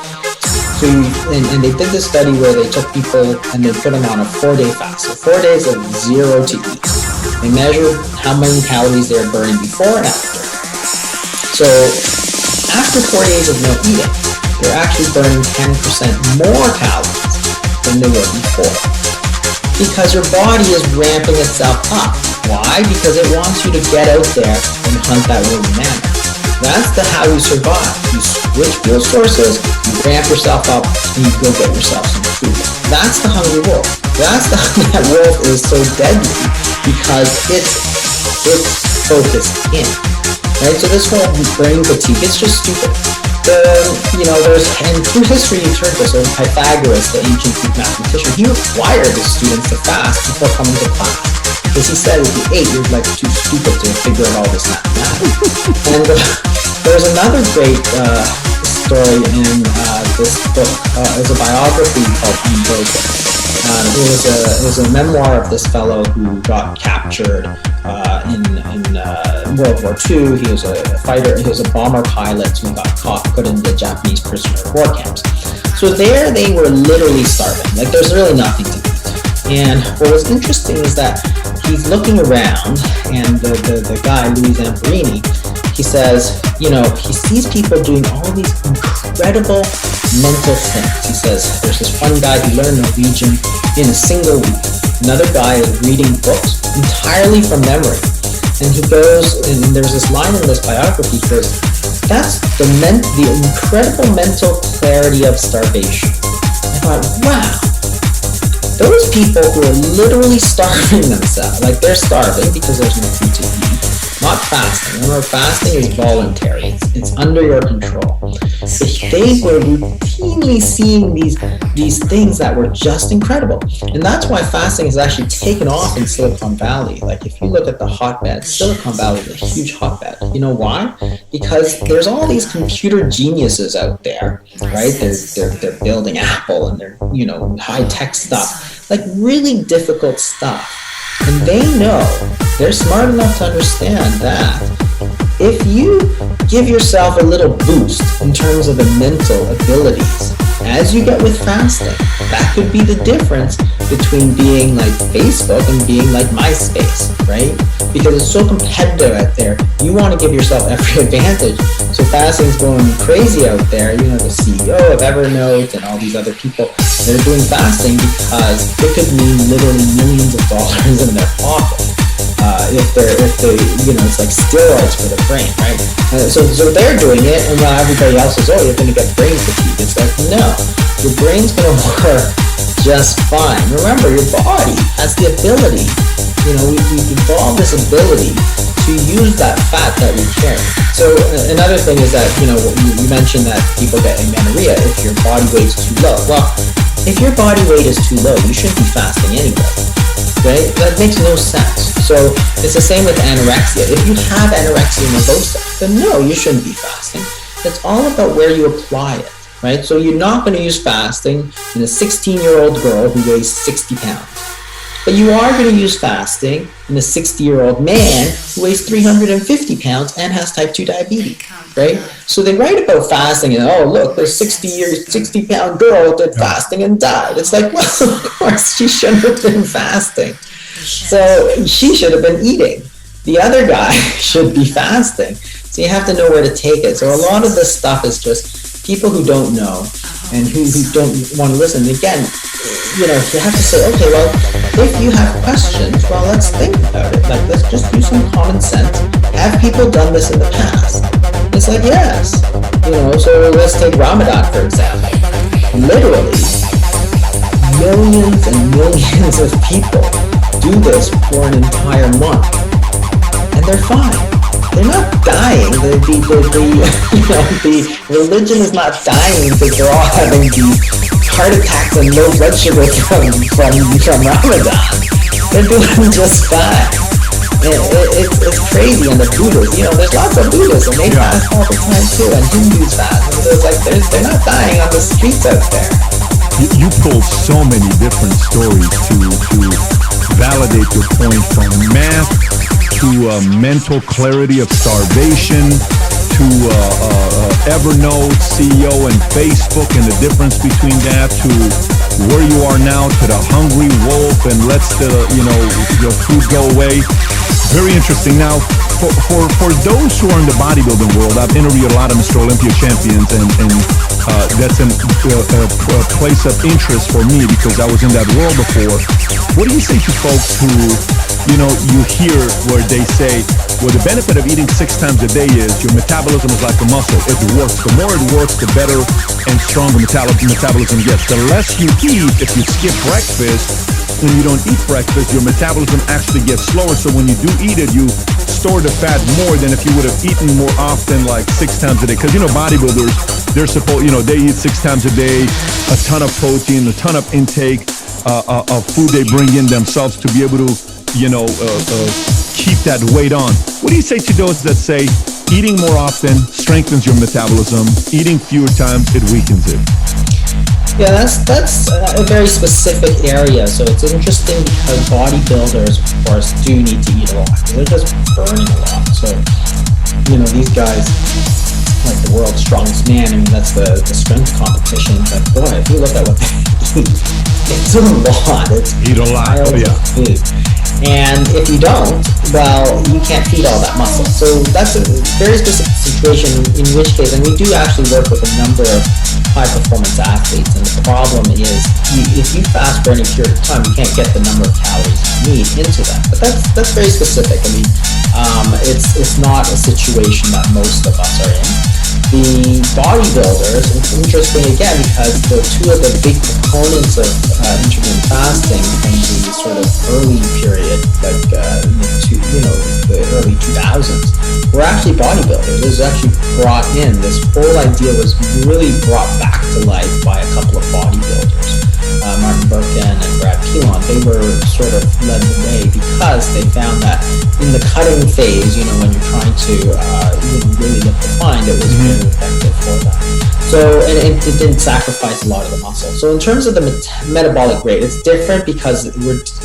So and they did this study where they took people and they put them on a 4-day fast. So 4 days of zero to eat. They measured how many calories they were burning before and after. So after 4 days of no eating, they're actually burning 10% more calories than they were before. Because your body is ramping itself up. Why? Because it wants you to get out there and hunt that woolly mammoth. That's how you survive. You switch fuel sources, you ramp yourself up, and you go get yourself some food. That's the hungry wolf. That wolf is so deadly because it's focused in. Right? So this whole brain fatigue, it's just stupid. And through history you've heard this, Pythagoras, the ancient Greek mathematician, he required his students to fast before coming to class. Because he said if you ate, you're like too stupid to figure out all this mathematics. And there's another great story in this book. It's a biography called Unbroken. It was a memoir of this fellow who got captured in World War II. He was a fighter. He was a bomber pilot who got caught, put in the Japanese prisoner of war camps. So there they were literally starving. Like there's really nothing to eat. And what was interesting is that he's looking around, and the guy, Louis Zamperini, he says, he sees people doing all these incredible mental things. He says, there's this one guy who learned Norwegian in a single week. Another guy is reading books entirely from memory. And he goes, and there's this line in this biography, he goes, that's the incredible mental clarity of starvation. I thought, wow. Those people who are literally starving themselves, like they're starving because there's no food to eat, not fasting. Remember, fasting is voluntary. It's under your control. But they were routinely seeing these things that were just incredible. And that's why fasting is actually taken off in Silicon Valley. Like if you look at the hotbed, Silicon Valley is a huge hotbed. You know why? Because there's all these computer geniuses out there, right? They're building Apple and they're, high-tech stuff, like really difficult stuff. And they know, they're smart enough to understand that if you give yourself a little boost in terms of the mental abilities, as you get with fasting, that could be the difference between being like Facebook and being like MySpace, right? Because it's so competitive out there, you want to give yourself every advantage. So fasting's going crazy out there. The CEO of Evernote and all these other people, they're doing fasting because it could mean literally millions of dollars in their pocket. If they, it's like steroids for the brain, right? So they're doing it, and while everybody else is, you're going to get brain fatigue. It's like, no, your brain's going to work just fine. Remember, your body has the ability, we've evolved this ability to use that fat that we carry. So another thing is that, you mentioned that people get amenorrhea if your body weight's too low. Well, if your body weight is too low, you shouldn't be fasting anyway. Right? That makes no sense. So it's the same with anorexia. If you have anorexia nervosa, then no, you shouldn't be fasting. It's all about where you apply it, right? So you're not going to use fasting in a 16-year-old girl who weighs 60 pounds. But you are going to use fasting in a 60-year-old man who weighs 350 pounds and has type 2 diabetes, right? So they write about fasting and, look, there's 60-pound girl did fasting and died. It's like, well, of course, she shouldn't have been fasting. So she should have been eating. The other guy should be fasting. So you have to know where to take it. So a lot of this stuff is just people who don't know and who don't want to listen. Again, you have to say, okay, well, if you have questions, well, let's think about it. Like, let's just use some common sense. Have people done this in the past? It's like, yes. So let's take Ramadan, for example. Literally, millions and millions of people do this for an entire month. And they're fine. They're not dying. The religion is not dying because they're all having these heart attacks and low blood sugar from Ramadan. They're doing just fine. It's crazy. And the Buddhists, there's lots of Buddhists and they fast all the time too, and Hindus fast. And it's like they're not dying on the streets out there. You pulled so many different stories to validate your point, from math to mental clarity of starvation, to Evernote, CEO, and Facebook, and the difference between that, to where you are now, to the hungry wolf, and lets your food go away. Very interesting. Now, for those who are in the bodybuilding world, I've interviewed a lot of Mr. Olympia champions, and that's a place of interest for me because I was in that world before. What do you say to folks who, you hear where they say, well, the benefit of eating 6 times a day is your metabolism is like a muscle. It works. The more it works, the better and stronger metabolism gets. The less you eat, if you skip breakfast and you don't eat breakfast, your metabolism actually gets slower. So when you do eat it, you store the fat more than if you would have eaten more often, like 6 times a day. Because, bodybuilders, they're supposed, they eat 6 times a day, a ton of protein, a ton of intake of food they bring in themselves to be able to, keep that weight on. What do you say to those that say eating more often strengthens your metabolism, eating fewer times, it weakens it? Yeah, that's a very specific area. So it's interesting because bodybuilders, of course, do need to eat a lot. They're just burning a lot. So, these guys, like the world's strongest man, that's the strength competition. But boy, if you look at what they eat, it's a lot. It's eat a lot. Oh yeah. Food. And if you don't, well, you can't feed all that muscle. So that's a very specific situation, in which case, and we do actually work with a number of high-performance athletes, and the problem is, if you fast for any period of time, you can't get the number of calories you need into that. But that's very specific. It's not a situation that most of us are in. The bodybuilders, it's interesting again because the two of the big proponents of intermittent fasting from the sort of early period, like the early 2000s, were actually bodybuilders. It was actually brought in. This whole idea was really brought back to life by a couple of bodybuilders. Martin Berkin and Brad Pilon, they were sort of led the way because they found that in the cutting phase, when you're trying to really look defined, it was really effective for that. So, and it didn't sacrifice a lot of the muscle. So in terms of the metabolic rate, it's different because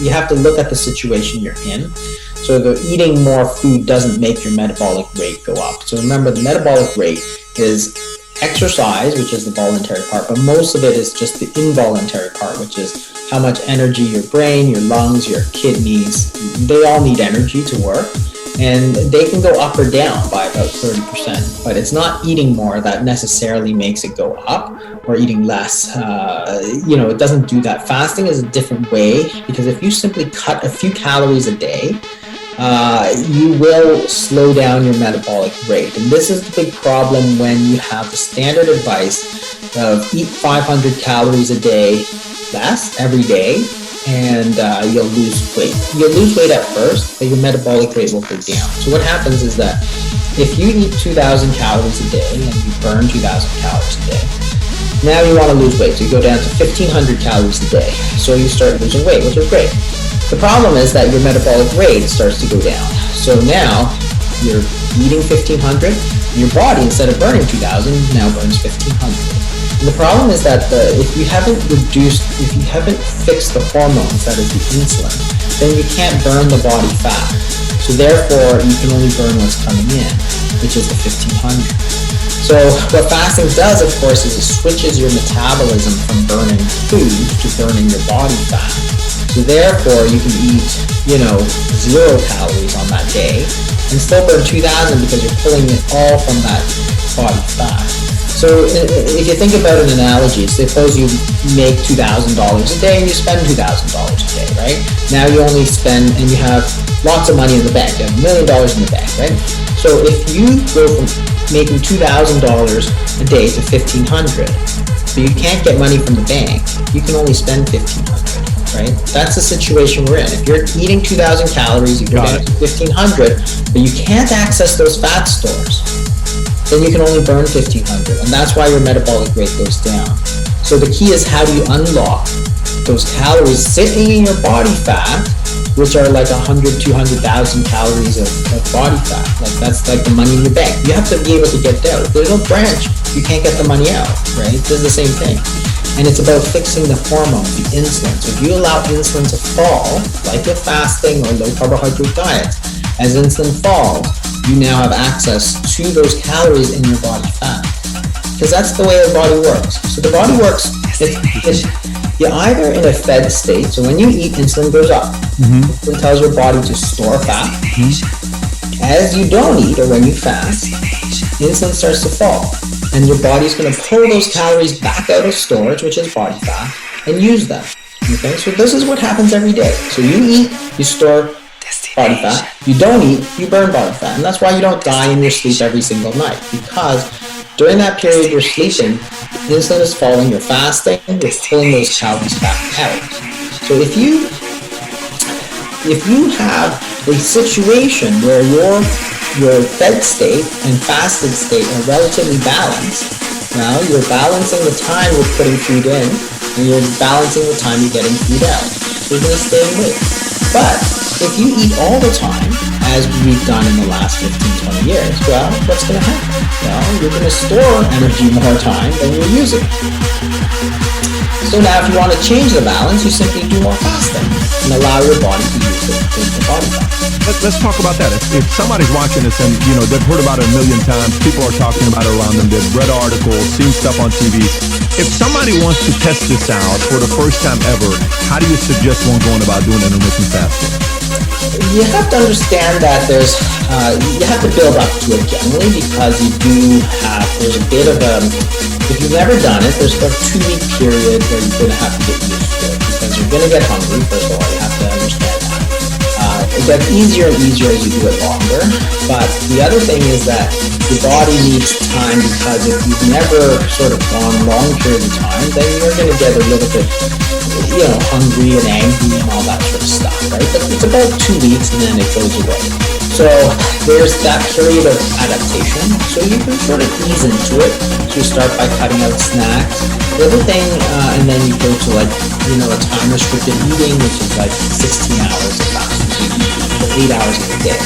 you have to look at the situation you're in. So the eating more food doesn't make your metabolic rate go up. So remember, the metabolic rate is exercise, which is the voluntary part, but most of it is just the involuntary part, which is how much energy your brain, your lungs, your kidneys, they all need energy to work, and they can go up or down by about 30%, but it's not eating more that necessarily makes it go up, or eating less. It doesn't do that. Fasting is a different way, because if you simply cut a few calories a day, you will slow down your metabolic rate. And this is the big problem when you have the standard advice of eat 500 calories a day less every day, and you'll lose weight. You'll lose weight at first, but your metabolic rate will go down. So what happens is that if you eat 2,000 calories a day and you burn 2,000 calories a day, now you want to lose weight. So you go down to 1,500 calories a day. So you start losing weight, which is great. The problem is that your metabolic rate starts to go down. So now you're eating 1,500, and your body, instead of burning 2,000, now burns 1,500. And the problem is that if you haven't fixed the hormones, that is the insulin, then you can't burn the body fat. So therefore, you can only burn what's coming in, which is the 1,500. So what fasting does, of course, is it switches your metabolism from burning food to burning your body fat. So therefore, you can eat, 0 calories on that day and still burn 2,000 because you're pulling it all from that body fat. So if you think about an analogy, suppose you make $2,000 a day and you spend $2,000 a day, right? Now you only spend, and you have lots of money in the bank. You have $1 million in the bank, right? So if you go from making $2,000 a day to $1,500, so you can't get money from the bank, you can only spend $1,500. Right? That's the situation we're in. If you're eating 2,000 calories, you go down to 1,500, but you can't access those fat stores, then you can only burn 1,500, and that's why your metabolic rate goes down. So the key is, how do you unlock those calories sitting in your body fat, which are like 100, 200,000 calories of body fat. Like that's like the money in your bank. You have to be able to get that. If there's no branch, you can't get the money out, right? This is the same thing. And it's about fixing the hormone, the insulin. So if you allow insulin to fall, like with fasting or low carbohydrate diets, as insulin falls, you now have access to those calories in your body fat. Because that's the way the body works. So the body works, you're either in a fed state, so when you eat, insulin goes up. Insulin tells your body to store fat. As you don't eat, or when you fast, insulin starts to fall. And your body's going to pull those calories back out of storage, which is body fat, and use them. Okay, so this is what happens every day. So you eat, you store body fat. You don't eat, you burn body fat. And that's why you don't die in your sleep every single night, because during that period you're sleeping, insulin is falling, you're fasting, you're pulling those calories back out. So if you have a situation where your fed state and fasted state are relatively balanced, now you're balancing the time you're putting food in, and you're balancing the time you're getting food out. So you're going to stay in weight. But if you eat all the time, as we've done in the last 15, 20 years, well, what's going to happen? Well, you're going to store energy more time than you're using. So now if you want to change the balance, you simply do more fasting and allow your body to use the body fat. Let's talk about that. If somebody's watching this and, they've heard about it a million times, people are talking about it around them, they've read articles, seen stuff on TV. If somebody wants to test this out for the first time ever, how do you suggest one going about doing intermittent fasting? You have to understand that you have to build up to it generally, because there's a bit of if you've never done it, there's about a 2-week period where you're going to have to get used to it, because you're going to get hungry. First of all, you have to understand that. It gets easier and easier as you do it longer, but the other thing is that your body needs time, because if you've never sort of gone long periods of time, then you're going to get a little bit hungry and angry and all that sort of stuff, right? But it's about 2 weeks and then it goes away. So there's that period of adaptation. So you can sort of ease into it. So you start by cutting out snacks. The other thing, and then you go to a time restricted eating, which is like 16 hours of fasting. So you eat for 8 hours a day.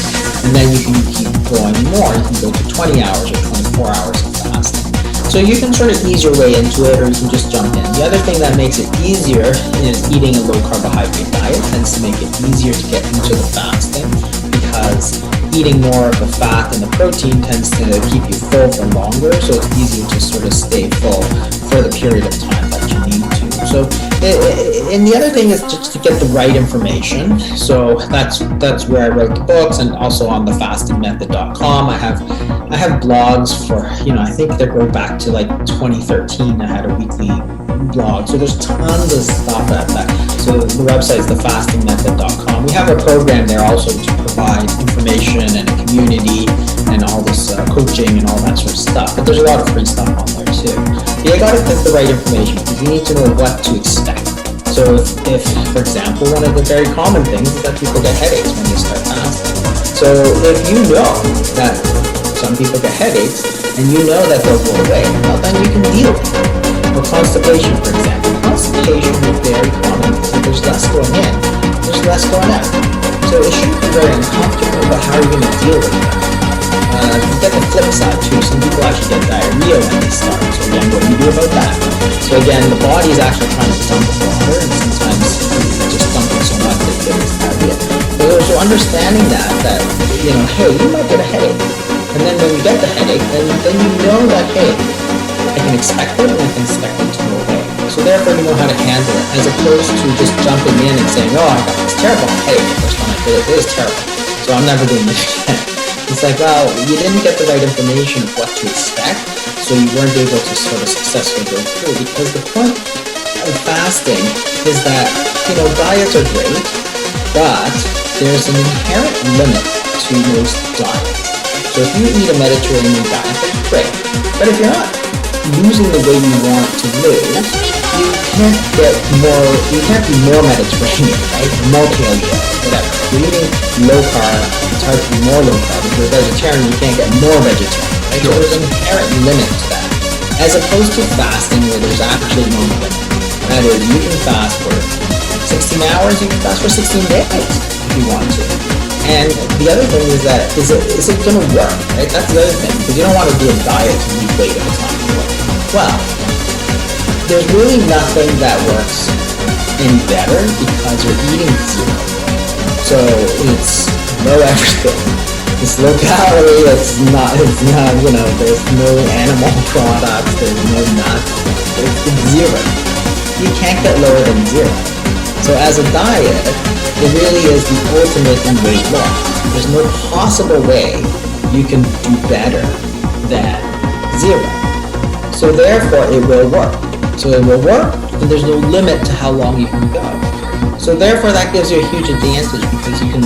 And then you can keep going more. You can go to 20 hours or 24 hours of fasting. So you can sort of ease your way into it, or you can just jump in. The other thing that makes it easier is eating a low carbohydrate diet tends to make it easier to get into the fasting, because eating more of the fat and the protein tends to keep you full for longer, so it's easier to sort of stay full for the period of time that you need to. So, and the other thing is just to get the right information. So that's where I wrote the books, and also on the fastingmethod.com. I have blogs for, I think they go back to like 2013. I had a weekly blog. So there's tons of stuff at that. So the website is thefastingmethod.com. We have a program there also to provide information and a community and all this coaching and all that sort of stuff. But there's a lot of free stuff on there too. You got to get the right information, because you need to know what to expect. So if, for example, one of the very common things is that people get headaches when they start fasting. So if you know that some people get headaches and you know that they'll go away, well, then you can deal with it. Or constipation, for example. Constipation is very common, because there's less going in, there's less going out. So it shouldn't be very uncomfortable, but how are you going to deal with it? You get the flip side too. Some people actually get diarrhea when they start. So again, what do you do about that? So again, the body is actually trying to dump water, and sometimes it's just dumping so much that it gets diarrhea. So understanding that hey, you might get a headache, and then when you get the headache, then you know that, hey, I can expect it, and I can expect it to go away. So therefore, you know how to handle it, as opposed to just jumping in and saying, oh, I got this terrible headache the first time I did it. It is terrible, so I'm never doing this again. It's like, well, you didn't get the right information of what to expect, so you weren't able to sort of successfully go through. Because the point of fasting is that, diets are great, but there's an inherent limit to most diets. So if you eat a Mediterranean diet, that's great. But if you're not losing the way you want to lose, you can't be more Mediterranean, right? Or more paleo, whatever. You're eating low carb, it's hard to be more low carb. If you're a vegetarian, you can't get more vegetarian, right? So there's an inherent limit to that. As opposed to fasting, where there's actually no limit. That is, you can fast for 16 hours, you can fast for 16 days if you want to. And the other thing is that, is it going to work, right? That's the other thing, because you don't want to do a diet to lose weight at a time. Well, there's really nothing that works any better, because you're eating zero. So it's low everything. It's low calorie, it's not, there's no animal products, there's no nuts, it's zero. You can't get lower than zero. So as a diet, it really is the ultimate in weight loss. There's no possible way you can do better than zero. So therefore, it will work. So it will work, and there's no limit to how long you can go. So So therefore, that gives you a huge advantage because you can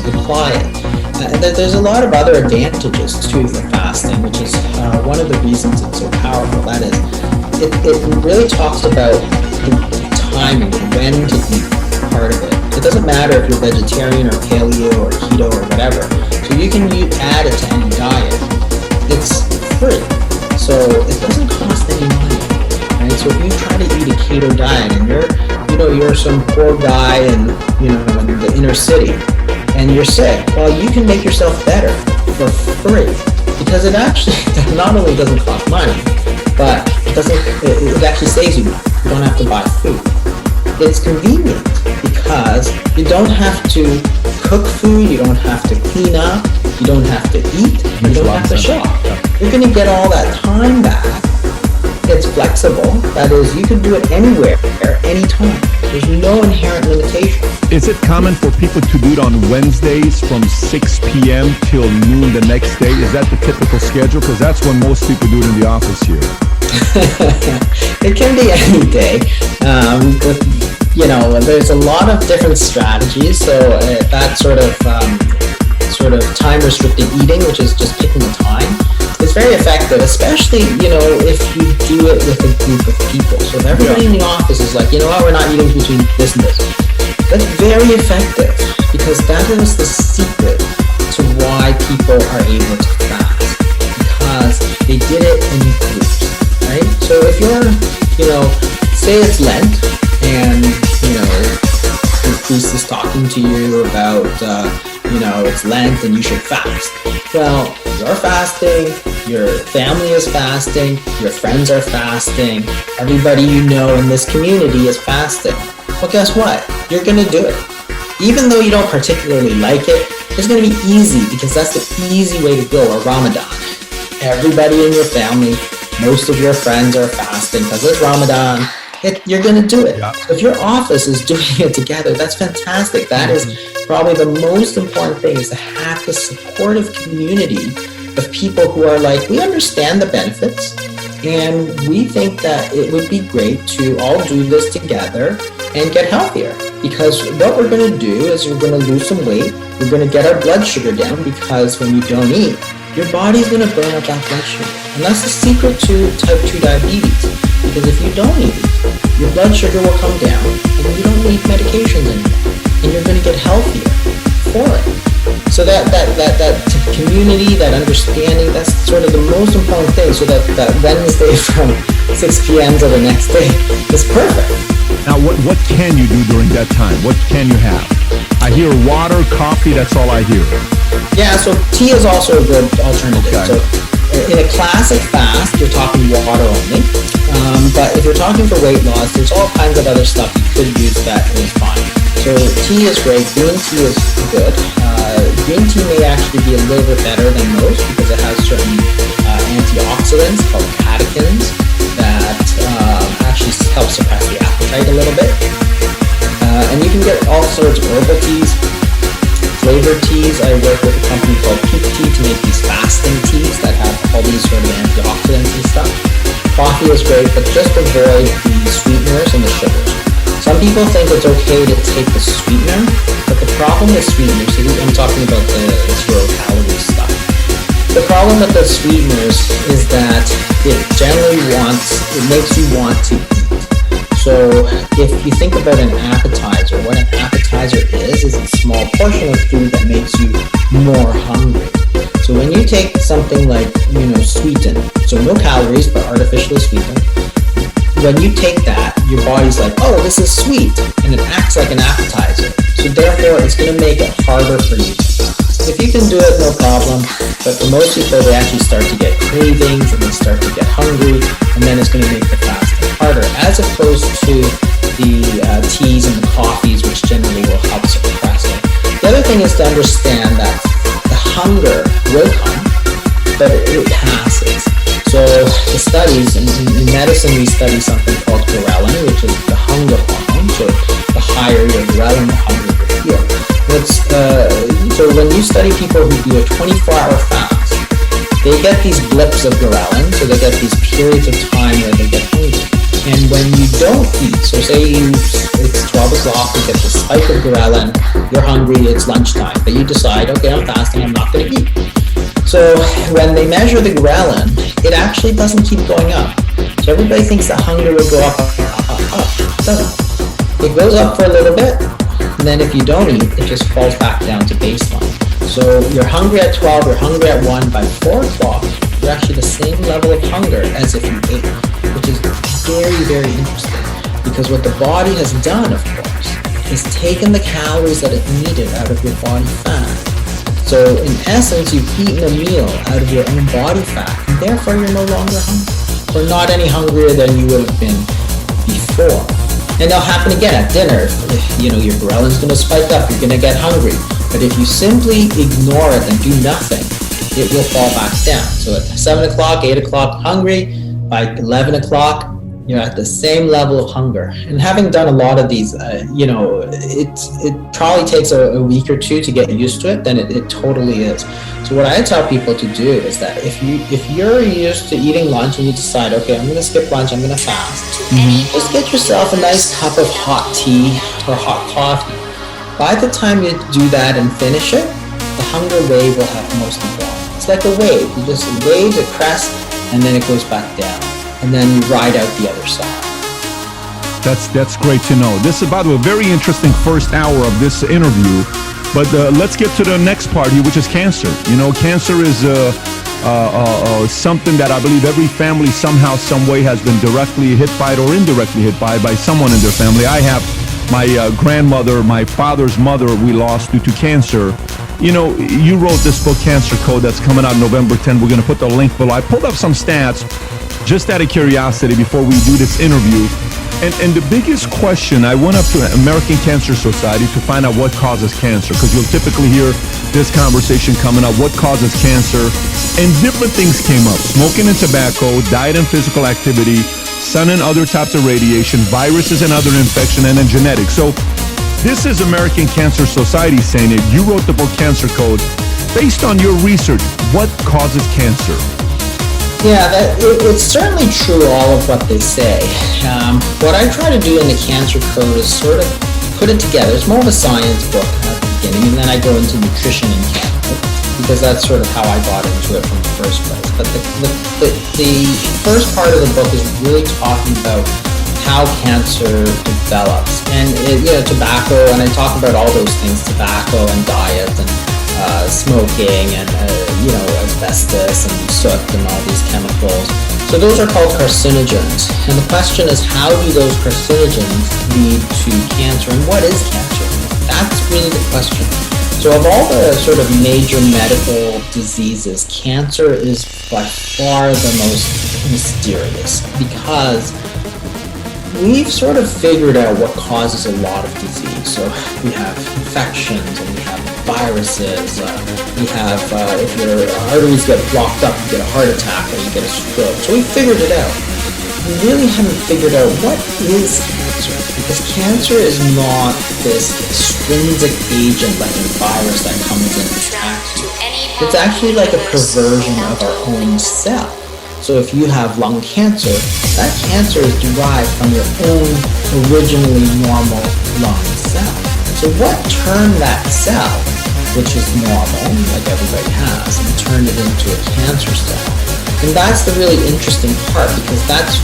apply it. There's a lot of other advantages too for fasting, which is one of the reasons it's so powerful. That is, it really talks about the timing, when to eat part of it. It doesn't matter if you're vegetarian or paleo or keto or whatever. So you can add it to any diet. It's free, so it doesn't cost any money. Right? So if you try to eat a keto diet and you're some poor guy in the inner city and you're sick, well, you can make yourself better for free because it actually not only doesn't cost money, but it actually saves you money. You don't have to buy food. It's convenient because you don't have to cook food, you don't have to clean up, you don't have to eat, you don't have to shop. You're going to get all that time back. It's flexible. That is, you can do it anywhere, anytime. There's no inherent limitation. Is it common for people to do it on Wednesdays from 6 p.m. till noon the next day? Is that the typical schedule? Because that's when most people do it in the office here. It can be any day. There's a lot of different strategies. So that sort of time-restricted eating, which is just picking a time, is very effective, especially, if you do it with a group of people. So if everybody in the office is like, we're not eating between this and this. That's very effective because that is the secret to why people are able to fast, because they did it in groups, right? So if you're, say it's Lent and, the priest is talking to you about, it's Lent and you should fast. Well, you're fasting, your family is fasting, your friends are fasting, everybody you know in this community is fasting. Well, guess what? You're going to do it. Even though you don't particularly like it, it's going to be easy because that's the easy way to go, or Ramadan. Everybody in your family, most of your friends are fasting because it's Ramadan. You're going to do it. Yeah. So if your office is doing it together, that's fantastic. That is probably the most important thing, is to have this supportive community of people who are like, we understand the benefits and we think that it would be great to all do this together and get healthier. Because what we're going to do is we're going to lose some weight. We're going to get our blood sugar down, because when you don't eat, your body's going to burn up that blood sugar. And that's the secret to type 2 diabetes. Because if you don't eat, your blood sugar will come down and you don't need medications anymore. And you're going to get healthier for it. So that community, that understanding, that's sort of the most important thing. So that Wednesday from 6 p.m. to the next day is perfect. Now, what can you do during that time? What can you have? I hear water, coffee, that's all I hear. Yeah, so tea is also a good alternative. Okay. So in a classic fast, you're talking water only. But if you're talking for weight loss, there's all kinds of other stuff you could use that is fine. So tea is great. Green tea is good. Green tea may actually be a little bit better than most because it has certain antioxidants called catechins that actually help suppress the appetite a little bit. And you can get all sorts of herbal teas, flavored teas. I work with a company called Peak Tea to make these fasting teas that have all these sort of antioxidants and stuff. Coffee is great, but just avoid the sweeteners and the sugars. Some people think it's okay to take the sweetener, but the problem with sweeteners, I'm talking about the 0-calorie stuff. The problem with the sweeteners is that it makes you want to eat. So if you think about an appetizer, what an appetizer is a small portion of food that makes you more hungry. So when you take something like, sweetened, so no calories but artificially sweetened, when you take that, your body's like, oh, this is sweet, and it acts like an appetizer. So therefore, it's going to make it harder for you to fast. If you can do it, no problem, but for most people, they actually start to get cravings, and they start to get hungry, and then it's going to make the fasting harder, as opposed to the teas and the coffees, which generally will help suppress it. The other thing is to understand that the hunger will come, but it passes. So the studies, in medicine, we study something called ghrelin, which is the hunger hormone. So the higher your ghrelin, the hungrier you feel. So when you study people who do a 24-hour fast, they get these blips of ghrelin, so they get these periods of time where they get hungry. And when you don't eat, so say it's 12 o'clock, you get the spike of ghrelin, you're hungry, it's lunchtime, but you decide, okay, I'm fasting, I'm not going to eat. So when they measure the ghrelin, it actually doesn't keep going up. So everybody thinks that hunger will go up. It doesn't. It goes up for a little bit, and then if you don't eat, it just falls back down to baseline. So you're hungry at 12, you're hungry at 1, by 4 o'clock, you're actually the same level of hunger as if you ate, which is very, very interesting. Because what the body has done, of course, is taken the calories that it needed out of your body fat. So in essence, you've eaten a meal out of your own body fat, and therefore you're no longer hungry, or not any hungrier than you would have been before. And that'll happen again at dinner. If your ghrelin's going to spike up, you're going to get hungry. But if you simply ignore it and do nothing, it will fall back down. So at 7 o'clock, 8 o'clock, hungry. By 11 o'clock, you're at the same level of hunger. And having done a lot of these, it probably takes a week or two to get used to it. Then it totally is. So what I tell people to do is that if you're used to eating lunch and you decide, okay, I'm going to skip lunch, I'm going to fast, just get yourself a nice cup of hot tea or hot coffee. By the time you do that and finish it, the hunger wave will have mostly gone. It's like a wave. You just wave, it crests, and then it goes back down. And then you ride out the other side. That's great to know. This is, by the way, a very interesting first hour of this interview. But let's get to the next part here, which is cancer. Cancer is something that I believe every family somehow, some way has been directly hit by it or indirectly hit by someone in their family. I have my grandmother, my father's mother, we lost due to cancer. You wrote this book, Cancer Code, that's coming out November 10th. We're going to put the link below. I pulled up some stats just out of curiosity before we do this interview. And the biggest question, I went up to American Cancer Society to find out what causes cancer, because you'll typically hear this conversation coming up, what causes cancer, and different things came up. Smoking and tobacco, diet and physical activity, sun and other types of radiation, viruses and other infection, and then genetics. So this is American Cancer Society saying it. You wrote the book Cancer Code. Based on your research, what causes cancer? Yeah, it's certainly true, all of what they say. What I try to do in the Cancer Code is sort of put it together. It's more of a science book at the beginning, and then I go into nutrition and cancer, because that's sort of how I got into it from the first place. But the first part of the book is really talking about how cancer develops, and tobacco, and I talk about all those things, tobacco and diet and smoking and asbestos and soot and all these chemicals. So those are called carcinogens, and the question is, how do those carcinogens lead to cancer, and what is cancer? That's really the question. So of all the sort of major medical diseases, cancer is by far the most mysterious, because we've sort of figured out what causes a lot of disease. So we have infections, and we have viruses, we have, if your arteries get blocked up, you get a heart attack or you get a stroke. So we figured it out. We really haven't figured out what is cancer, because cancer is not this extrinsic agent like a virus that comes in and attacks you. It's actually like a perversion of our own cell. So if you have lung cancer, that cancer is derived from your own originally normal lung cell. So what turned that cell, which is normal, like everybody has, and turned it into a cancer cell? And that's the really interesting part, because that's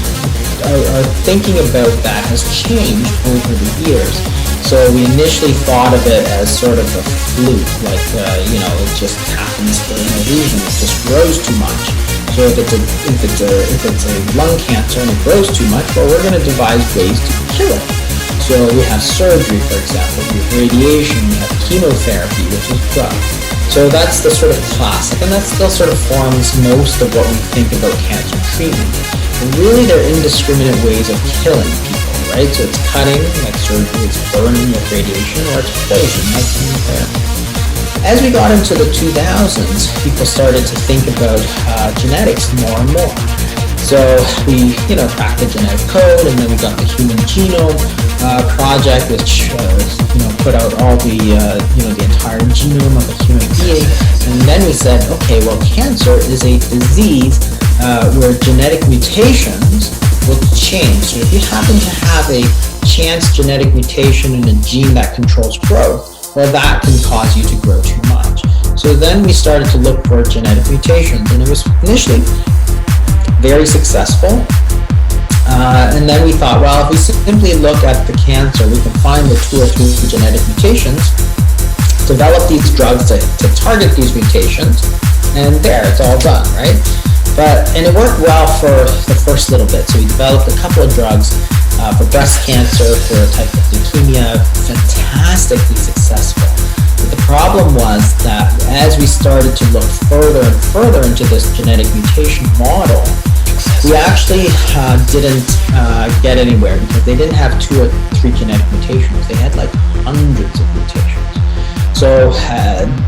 our thinking about that has changed over the years. So we initially thought of it as sort of a fluke, like it just happens for no reason. It just grows too much. So if it's a lung cancer and it grows too much, well, we're going to devise ways to kill it. So we have surgery, for example, we have radiation, we have chemotherapy, which is drugs. So that's the sort of classic, and that still sort of forms most of what we think about cancer treatment. And really, they're indiscriminate ways of killing people, right? So it's cutting, like surgery, it's burning with radiation, or it's poison, like chemotherapy. As we got into the 2000s, people started to think about genetics more and more. So we, cracked the genetic code, and then we got the Human Genome Project, which, put out all the, the entire genome of a human being. And then we said, okay, well, cancer is a disease where genetic mutations will change. So if you happen to have a chance genetic mutation in a gene that controls growth, well, that can cause you to grow too much. So then we started to look for genetic mutations, and it was initially very successful. And then we thought, well, if we simply look at the cancer, we can find the 2 or 3 genetic mutations, develop these drugs to target these mutations, and there, it's all done, right? And it worked well for the first little bit. So we developed a couple of drugs for breast cancer, for a type of leukemia, fantastically successful. But the problem was that as we started to look further and further into this genetic mutation model, we actually didn't get anywhere because they didn't have 2 or 3 genetic mutations. They had like hundreds of mutations. So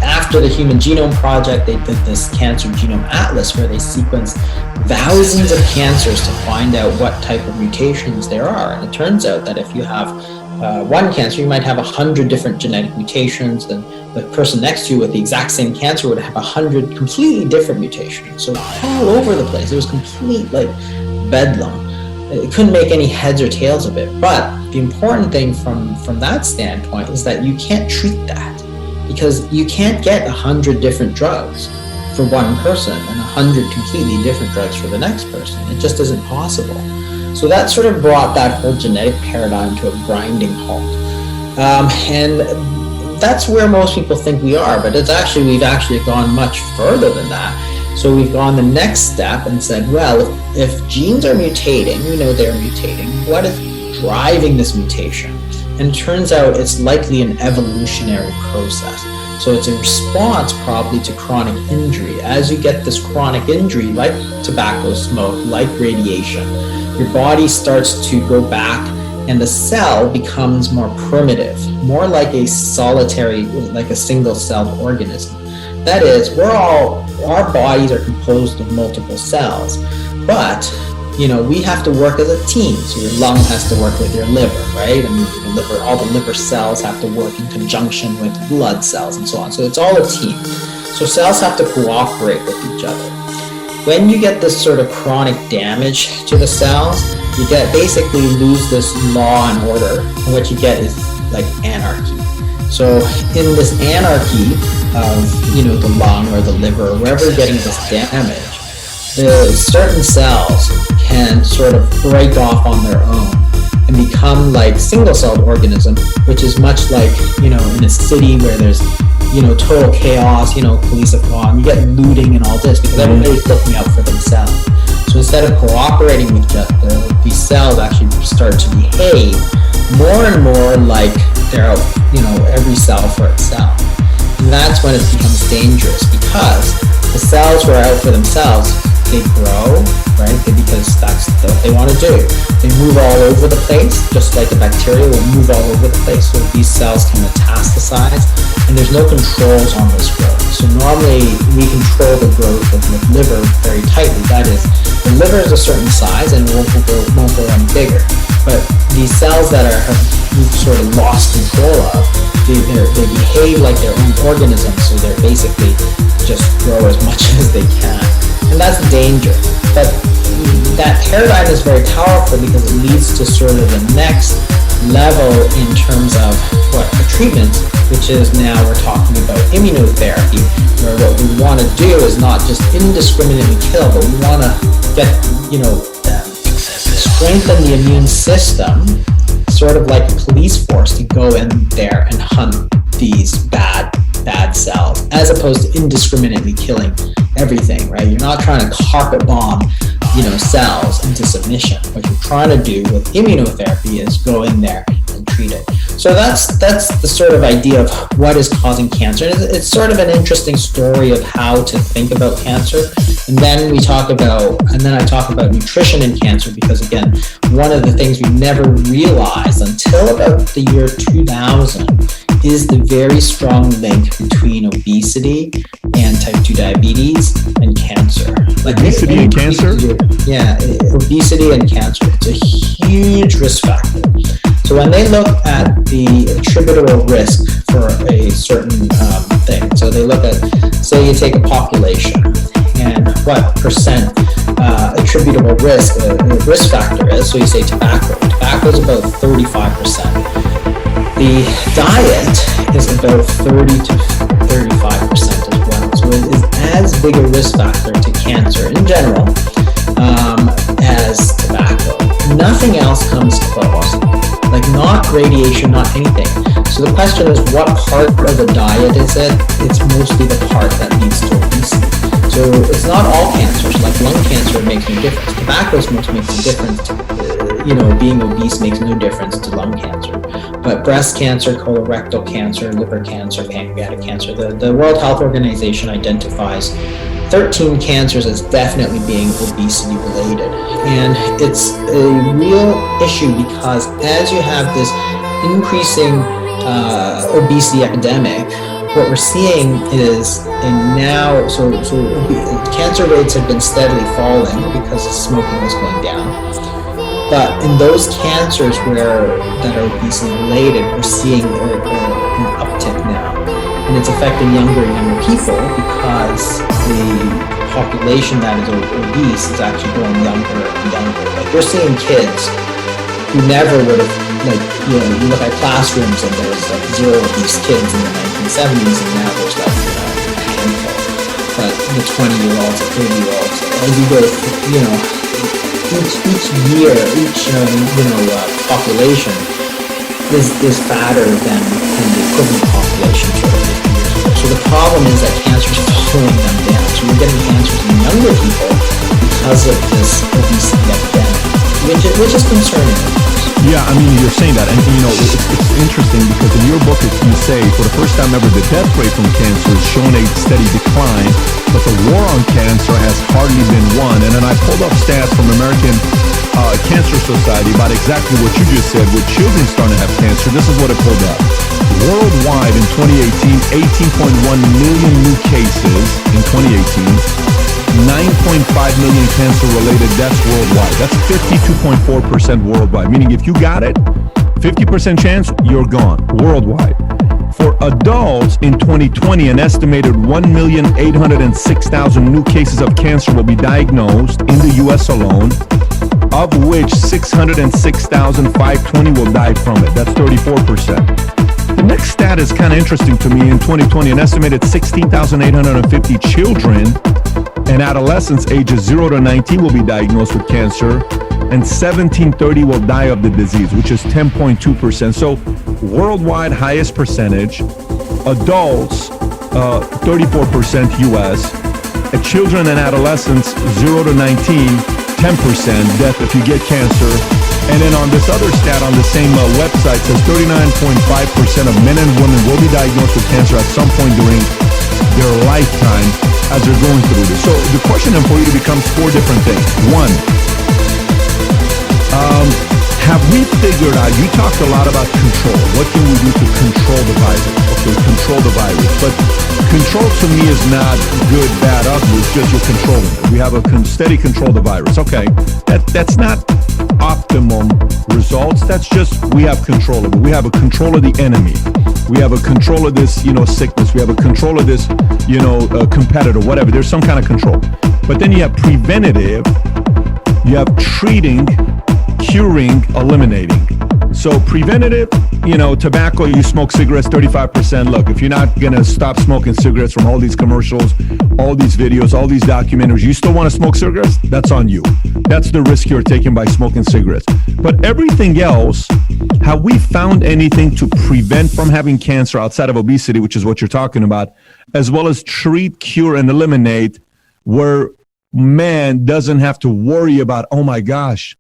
after the Human Genome Project, they did this Cancer Genome Atlas where they sequenced thousands of cancers to find out what type of mutations there are. And it turns out that if you have one cancer, you might have 100 different genetic mutations, and the person next to you with the exact same cancer would have 100 completely different mutations. So all over the place. It was complete like bedlam. It couldn't make any heads or tails of it. But the important thing from that standpoint is that you can't treat that, because you can't get 100 different drugs for one person and 100 completely different drugs for the next person. It just isn't possible. So that sort of brought that whole genetic paradigm to a grinding halt. And that's where most people think we are, but we've actually gone much further than that. So we've gone the next step and said, well, if genes are mutating, we know they're mutating, what is driving this mutation? And it turns out it's likely an evolutionary process. So it's a response probably to chronic injury. As you get this chronic injury, like tobacco smoke, like radiation, your body starts to go back and the cell becomes more primitive, more like a solitary, like a single-celled organism. That is, our bodies are composed of multiple cells, but we have to work as a team. So your lung has to work with your liver, right? And your liver, all the liver cells have to work in conjunction with blood cells and so on. So it's all a team. So cells have to cooperate with each other. When you get this sort of chronic damage to the cells, you basically lose this law and order, and what you get is like anarchy. So in this anarchy of the lung or the liver or wherever you're getting this damage, the certain cells can sort of break off on their own and become like single-celled organism, which is much like in a city where there's total chaos, police have gone, you get looting and all this because everybody's looking out for themselves. So instead of cooperating with each other, these cells actually start to behave more and more like they're out, every cell for itself. And that's when it becomes dangerous, because the cells who are out for themselves, they grow, right? Because that's what they want to do. They move all over the place, just like the bacteria will move all over the place. So these cells can metastasize, and there's no controls on this growth. So normally we control the growth of the liver very tightly. That is, the liver is a certain size and it won't go any bigger. But these cells that we've sort of lost control of, they behave like their own organisms. So they're basically just grow as much as they can. And that's danger. But that paradigm is very powerful because it leads to sort of the next level in terms of what the treatments, which is now we're talking about immunotherapy, where what we want to do is not just indiscriminately kill, but we want to get, strengthen the immune system, sort of like a police force, to go in there and hunt these bad cells, as opposed to indiscriminately killing everything, right? You're not trying to carpet bomb, cells into submission. What you're trying to do with immunotherapy is go in there and treat it. So that's the sort of idea of what is causing cancer. It's sort of an interesting story of how to think about cancer. And then I talk about nutrition in cancer, because again, one of the things we never realized until about the year 2000 is the very strong link between obesity and type 2 diabetes and cancer. Obesity and cancer? Yeah, obesity and cancer. It's a huge risk factor. So when they look at the attributable risk for a certain thing, so they look at, say you take a population, and what percent attribute attributable risk factor is. So you say tobacco. Tobacco is about 35%. The diet is about 30 to 35% as well. So it is as big a risk factor to cancer in general as tobacco. Nothing else comes close. Like not radiation, not anything. So the question is, what part of the diet is it? It's mostly the part that leads to obesity. So it's not all cancers. Like lung cancer makes no difference. Tobacco is what makes a difference. Being obese makes no difference to lung cancer. But breast cancer, colorectal cancer, liver cancer, pancreatic cancer, the World Health Organization identifies 13 cancers as definitely being obesity related. And it's a real issue because as you have this increasing obesity epidemic, what we're seeing is cancer rates have been steadily falling because smoking was going down. But in those cancers that are obesity related, we're seeing an uptick now. And it's affecting younger and younger people because the population that is obese is actually going younger and younger. Like we're seeing kids who never would have, you look at classrooms and there's like 0 obese kids in the 1970s and now there's like a handful. But the 20-year-olds, the 30-year-olds, as you go, each year, population is fatter than the equivalent population 50 years ago. So the problem is that cancer is following them down. So we're getting cancers in younger people because of this obesity epidemic, which is concerning. Yeah, I mean, you're saying that, and it's interesting because in your book, you say, for the first time ever, the death rate from cancer has shown a steady decline, but the war on cancer has hardly been won. And then I pulled up stats from American Cancer Society about exactly what you just said, with children starting to have cancer. This is what it pulled up. Worldwide in 2018, 18.1 million new cases in 2018. 9.5 million cancer-related deaths worldwide. That's 52.4% worldwide, meaning if you got it, 50% chance, you're gone worldwide. For adults in 2020, an estimated 1,806,000 new cases of cancer will be diagnosed in the U.S. alone, of which 606,520 will die from it. That's 34%. The next stat is kind of interesting to me. In 2020, an estimated 16,850 children and adolescents ages 0 to 19 will be diagnosed with cancer, and 1,730 will die of the disease, which is 10.2%. So worldwide highest percentage, adults 34% US, children and adolescents 0 to 19, 10% death if you get cancer. And then on this other stat on the same website says 39.5% of men and women will be diagnosed with cancer at some point during their lifetime as they're going through this. So the question then for you becomes 4 different things. One, have we figured out, you talked a lot about control. What can we do to control the virus? Okay, control the virus. But control to me is not good, bad, ugly. It's just you're controlling it. We have a steady control of the virus. Okay, that's not optimum results. That's just we have control of it. We have a control of the enemy. We have a control of this, sickness. We have a control of this, competitor, whatever. There's some kind of control. But then you have preventative. You have treating, curing, eliminating. So preventative, tobacco, you smoke cigarettes, 35%. Look, if you're not going to stop smoking cigarettes from all these commercials, all these videos, all these documentaries, you still want to smoke cigarettes? That's on you. That's the risk you're taking by smoking cigarettes. But everything else, have we found anything to prevent from having cancer outside of obesity, which is what you're talking about, as well as treat, cure, and eliminate, where man doesn't have to worry about, oh my gosh,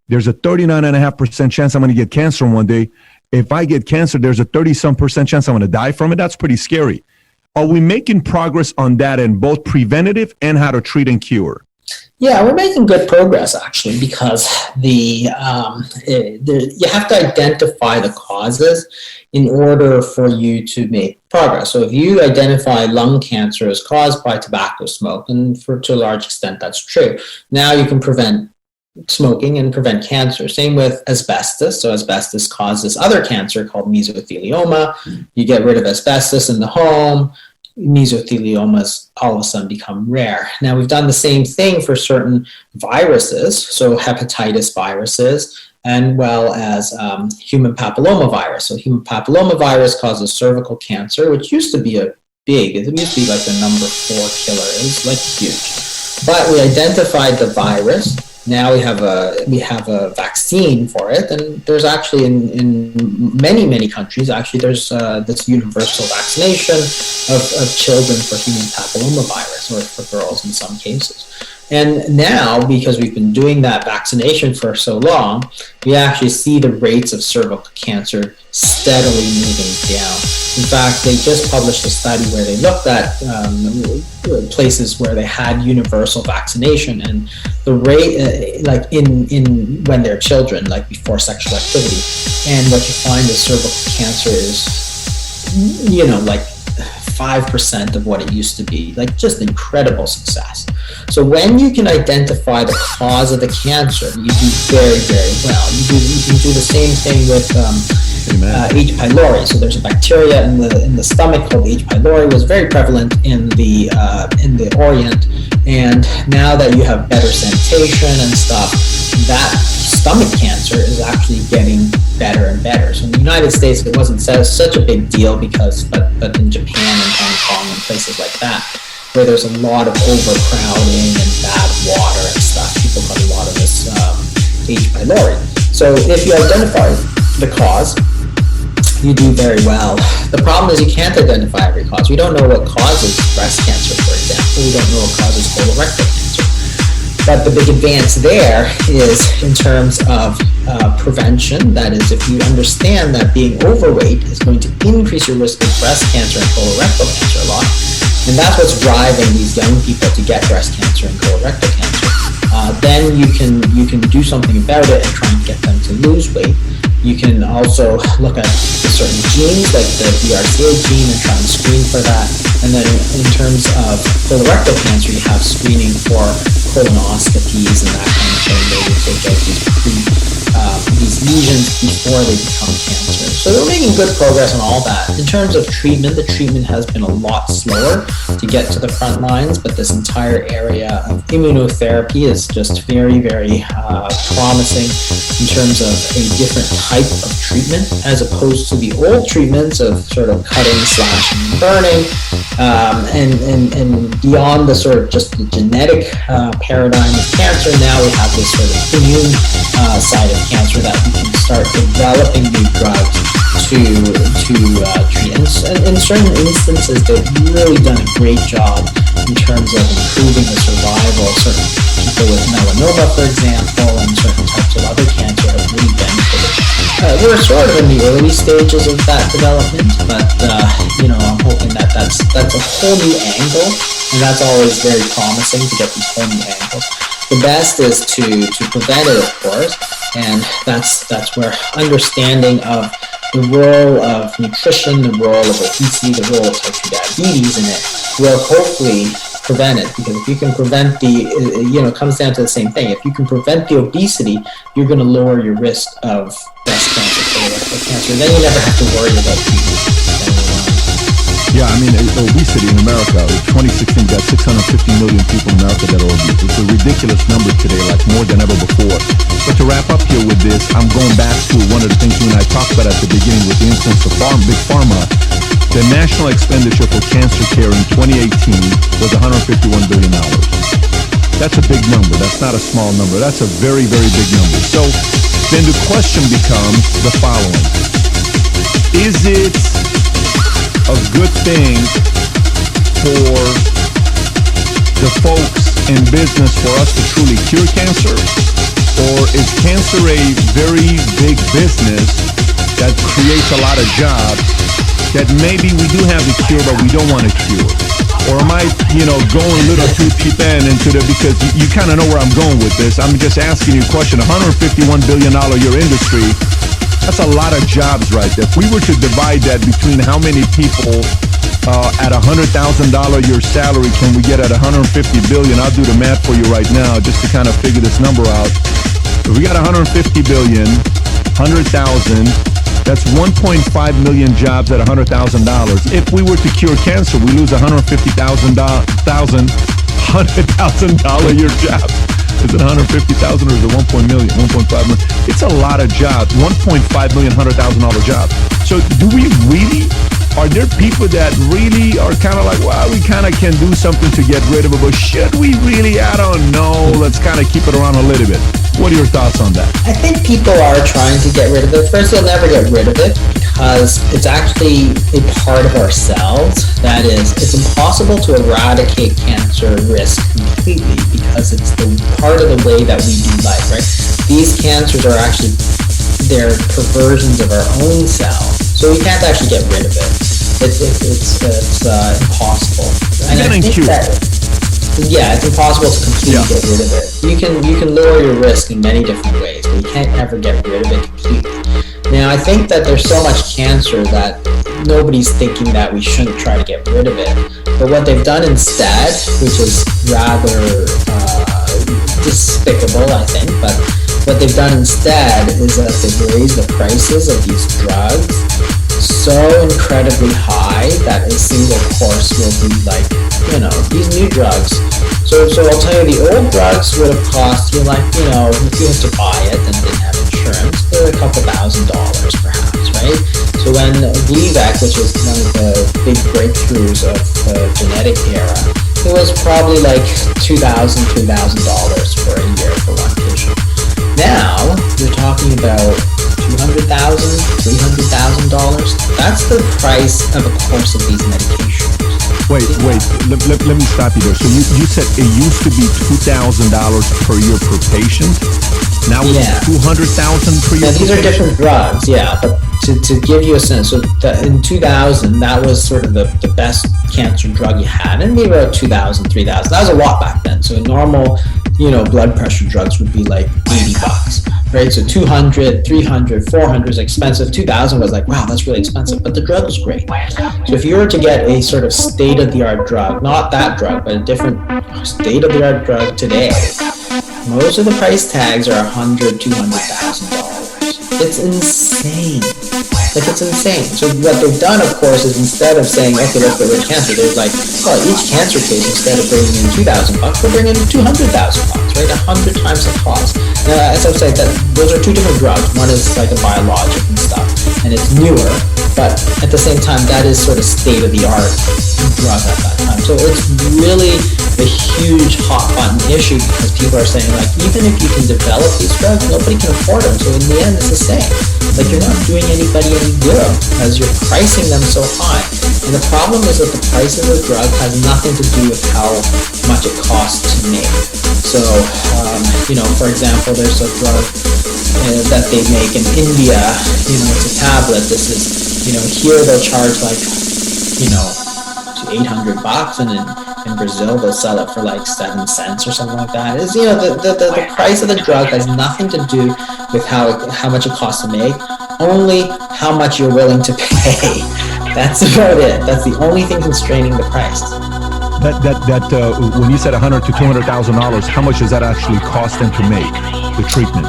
there's a 39.5% chance I'm going to get cancer one day. If I get cancer, there's a 30-some% chance I'm going to die from it. That's pretty scary. Are we making progress on that in both preventative and how to treat and cure? Yeah, we're making good progress actually, because you have to identify the causes in order for you to make progress. So if you identify lung cancer as caused by tobacco smoke, and to a large extent that's true, now you can prevent smoking and prevent cancer. Same with asbestos. So asbestos causes other cancer called mesothelioma. You get rid of asbestos in the home, mesotheliomas all of a sudden become rare. Now, we've done the same thing for certain viruses, so hepatitis viruses, and well as human papillomavirus. So human papillomavirus causes cervical cancer, which used to be it used to be like the number 4 killer. It was like huge. But we identified the virus. Now we have a vaccine for it, and there's actually in many countries there's this universal vaccination of children for human papillomavirus, or for girls in some cases. And now, because we've been doing that vaccination for so long, we actually see the rates of cervical cancer steadily moving down. In fact, they just published a study where they looked at places where they had universal vaccination, and the rate, like in when they're children, like before sexual activity, and what you find is cervical cancer is, like 5% of what it used to be, like just incredible success. So when you can identify the cause of the cancer, you do very, very well. You can do the same thing with H. pylori. So there's a bacteria in the stomach called H. pylori. It was very prevalent in the Orient, and now that you have better sanitation and stuff, that stomach cancer is actually getting better and better. So in the United States, it wasn't such a big deal but in Japan and Hong Kong and places like that, where there's a lot of overcrowding and bad water and stuff, people got a lot of this H. pylori. So if you identify the cause, you do very well. The problem is you can't identify every cause. We don't know what causes breast cancer, for example. We don't know what causes colorectal cancer. But the big advance there is in terms of prevention. That is, if you understand that being overweight is going to increase your risk of breast cancer and colorectal cancer a lot, and that's what's driving these young people to get breast cancer and colorectal cancer, then you can do something about it and try and get them to lose weight. You can also look at certain genes, like the BRCA gene, and try and screen for that. And then in terms of colorectal cancer, you have screening for colonoscopies and that kind of thing, where you take out these lesions before they become cancer. So they're making good progress on all that. In terms of treatment, the treatment has been a lot slower to get to the front lines, but this entire area of immunotherapy is just very, very promising in terms of a different type of treatment, as opposed to the old treatments of sort of cutting, slashing, and burning, and beyond the sort of just the genetic paradigm of cancer. Now we have this sort of immune side of cancer that we can start developing new drugs to treat. And in certain instances, they've really done a great job in terms of improving the survival of certain people with melanoma, for example, and certain types of other cancer have really benefited. We're sort of in the early stages of that development, but I'm hoping that that's a whole new angle, and that's always very promising to get these whole new angles. The best is to prevent it, of course, and that's where understanding of the role of nutrition, the role of obesity, the role of type 2 diabetes in it will hopefully prevent it. Because if you can prevent it comes down to the same thing. If you can prevent the obesity, you're going to lower your risk of breast cancer, colorectal cancer. Then you never have to worry about treatment. Yeah, I mean, obesity in America, 2016 got 650 million people in America that are obese. It's a ridiculous number today, like more than ever before. But to wrap up here with this, I'm going back to one of the things you and I talked about at the beginning with the instance of Big Pharma. The national expenditure for cancer care in 2018 was $151 billion. That's a big number. That's not a small number. That's a very, very big number. So then the question becomes the following. Is it a good thing for the folks in business for us to truly cure cancer? Or is cancer a very big business that creates a lot of jobs that maybe we do have the cure, but we don't want to cure? Or am I, going a little too deep into the, because you kind of know where I'm going with this. I'm just asking you a question. $151 billion year industry, that's a lot of jobs right there. If we were to divide that between how many people at $100,000 your salary can we get at $150 billion, I'll do the math for you right now just to kind of figure this number out. If we got $150 billion, 100,000, That's 1.5 million jobs at $100,000. If we were to cure cancer, we lose $100,000 year jobs. Is it 150,000 or is it 1.5 million? It's a lot of jobs. 1.5 million $100,000 jobs. So do we really? Are there people that really are kind of like, well, we kind of can do something to get rid of it, but should we really? I don't know. Let's kind of keep it around a little bit. What are your thoughts on that? I think people are trying to get rid of it. First, they'll never get rid of it because it's actually a part of ourselves. That is, it's impossible to eradicate cancer risk completely because it's the part of the way that we do life, right? These cancers are actually, they're perversions of our own cells. So we can't actually get rid of it. It's impossible. And I think that, yeah, it's impossible to completely get rid of it. You can lower your risk in many different ways, but you can't ever get rid of it completely. Now, I think that there's so much cancer that nobody's thinking that we shouldn't try to get rid of it. But what they've done instead, which is rather despicable, I think, but what they've done instead is that they've raised the prices of these drugs so incredibly high that a single course will be like, these new drugs. So I'll tell you, the old drugs would have cost you like, if you had to buy it and didn't have insurance, they're a couple $1,000 perhaps, right? So when Gleevec, which was one of the big breakthroughs of the genetic era, it was probably like $2,000, $3,000 for a year for one patient. Now, you're talking about $200,000, $300,000. That's the price of a course of these medications. Wait. Let me stop you there. So you said it used to be $2,000 per year per patient. Now it's $200,000 per year. Now these are different drugs, but to give you a sense, so in 2000, that was sort of the best cancer drug you had, and maybe about $2,000, $3,000. That was a lot back then. So a normal, blood pressure drugs would be like $80, right? So 200, 300, 400 is expensive. 2000 was like, wow, that's really expensive, but the drug was great. So if you were to get a sort of state-of-the-art drug, not that drug, but a different state-of-the-art drug today, most of the price tags are $100,000, $200,000. It's insane. It's insane. So what they've done, of course, is instead of saying, okay, let's get rid of cancer, they're like, well, each cancer case, instead of bringing in $2,000, we'll bring in $200,000, right? 100 times the cost. Now, as I've said, those are two different drugs. One is like a biologic and stuff, and it's newer, but at the same time, that is sort of state-of-the-art drug at that time. So it's really a huge hot button issue because people are saying, like, even if you can develop these drugs, nobody can afford them. So in the end, it's the same. Like, you're not doing anybody any good because you're pricing them so high. And the problem is that the price of the drug has nothing to do with how much it costs to make. So, for example, there's a drug that they make in India, it's a tablet. This is, here they'll charge like, $800, and in Brazil they'll sell it for like 7 cents or something like that. Is the price of the drug has nothing to do with how much it costs to make, only how much you're willing to pay. That's about it. That's the only thing constraining the price. When you said $100,000 to $200,000, how much does that actually cost them to make the treatment?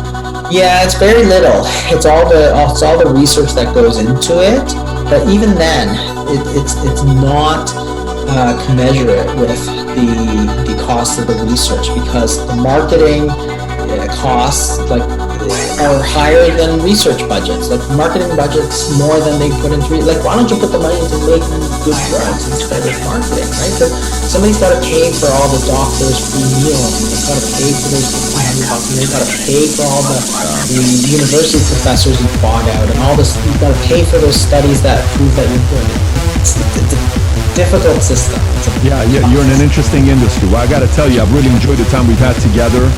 Yeah, it's very little. It's all the research that goes into it. But even then, it's not commensurate with the cost of the research, because the marketing costs are higher than research budgets. Like, marketing budgets more than they put into why don't you put the money into making good drugs instead of marketing, right? But somebody's got to pay for all the doctors' free meals, and they've got to pay for those $500, and they've got to pay for all the university professors you bought out, and all this. You've got to pay for those studies that prove that you're good. It's a difficult system. Yeah, you're in an interesting industry. Well, I got to tell you, I've really enjoyed the time we've had together.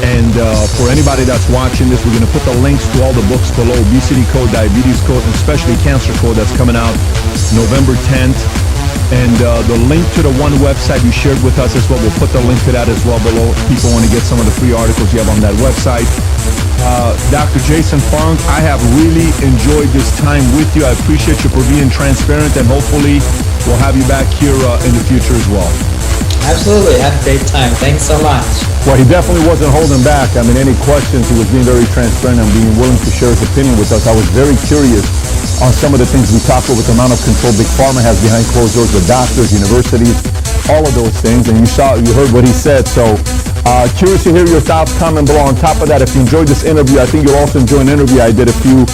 And for anybody that's watching this, we're going to put the links to all the books below: Obesity Code, Diabetes Code, and especially Cancer Code, that's coming out November 10th. And the link to the one website you shared with us as well, we'll put the link to that as well below. People want to get some of the free articles you have on that website. Dr. Jason Fung, I have really enjoyed this time with you. I appreciate you for being transparent, and hopefully we'll have you back here in the future as well. Absolutely. Had a great time. Thanks so much. Well, he definitely wasn't holding back. I mean, any questions, he was being very transparent and being willing to share his opinion with us. I was very curious on some of the things we talked about with the amount of control Big Pharma has behind closed doors with doctors, universities, all of those things. And you heard what he said. So curious to hear your thoughts, comment below. On top of that, if you enjoyed this interview, I think you'll also enjoy an interview I did a few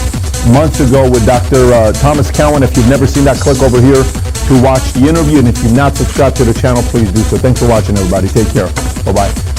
months ago with Dr. Thomas Cowan. If you've never seen that, click over here to watch the interview. And if you've not subscribed to the channel, please do so. Thanks for watching, everybody. Take care. Bye-bye.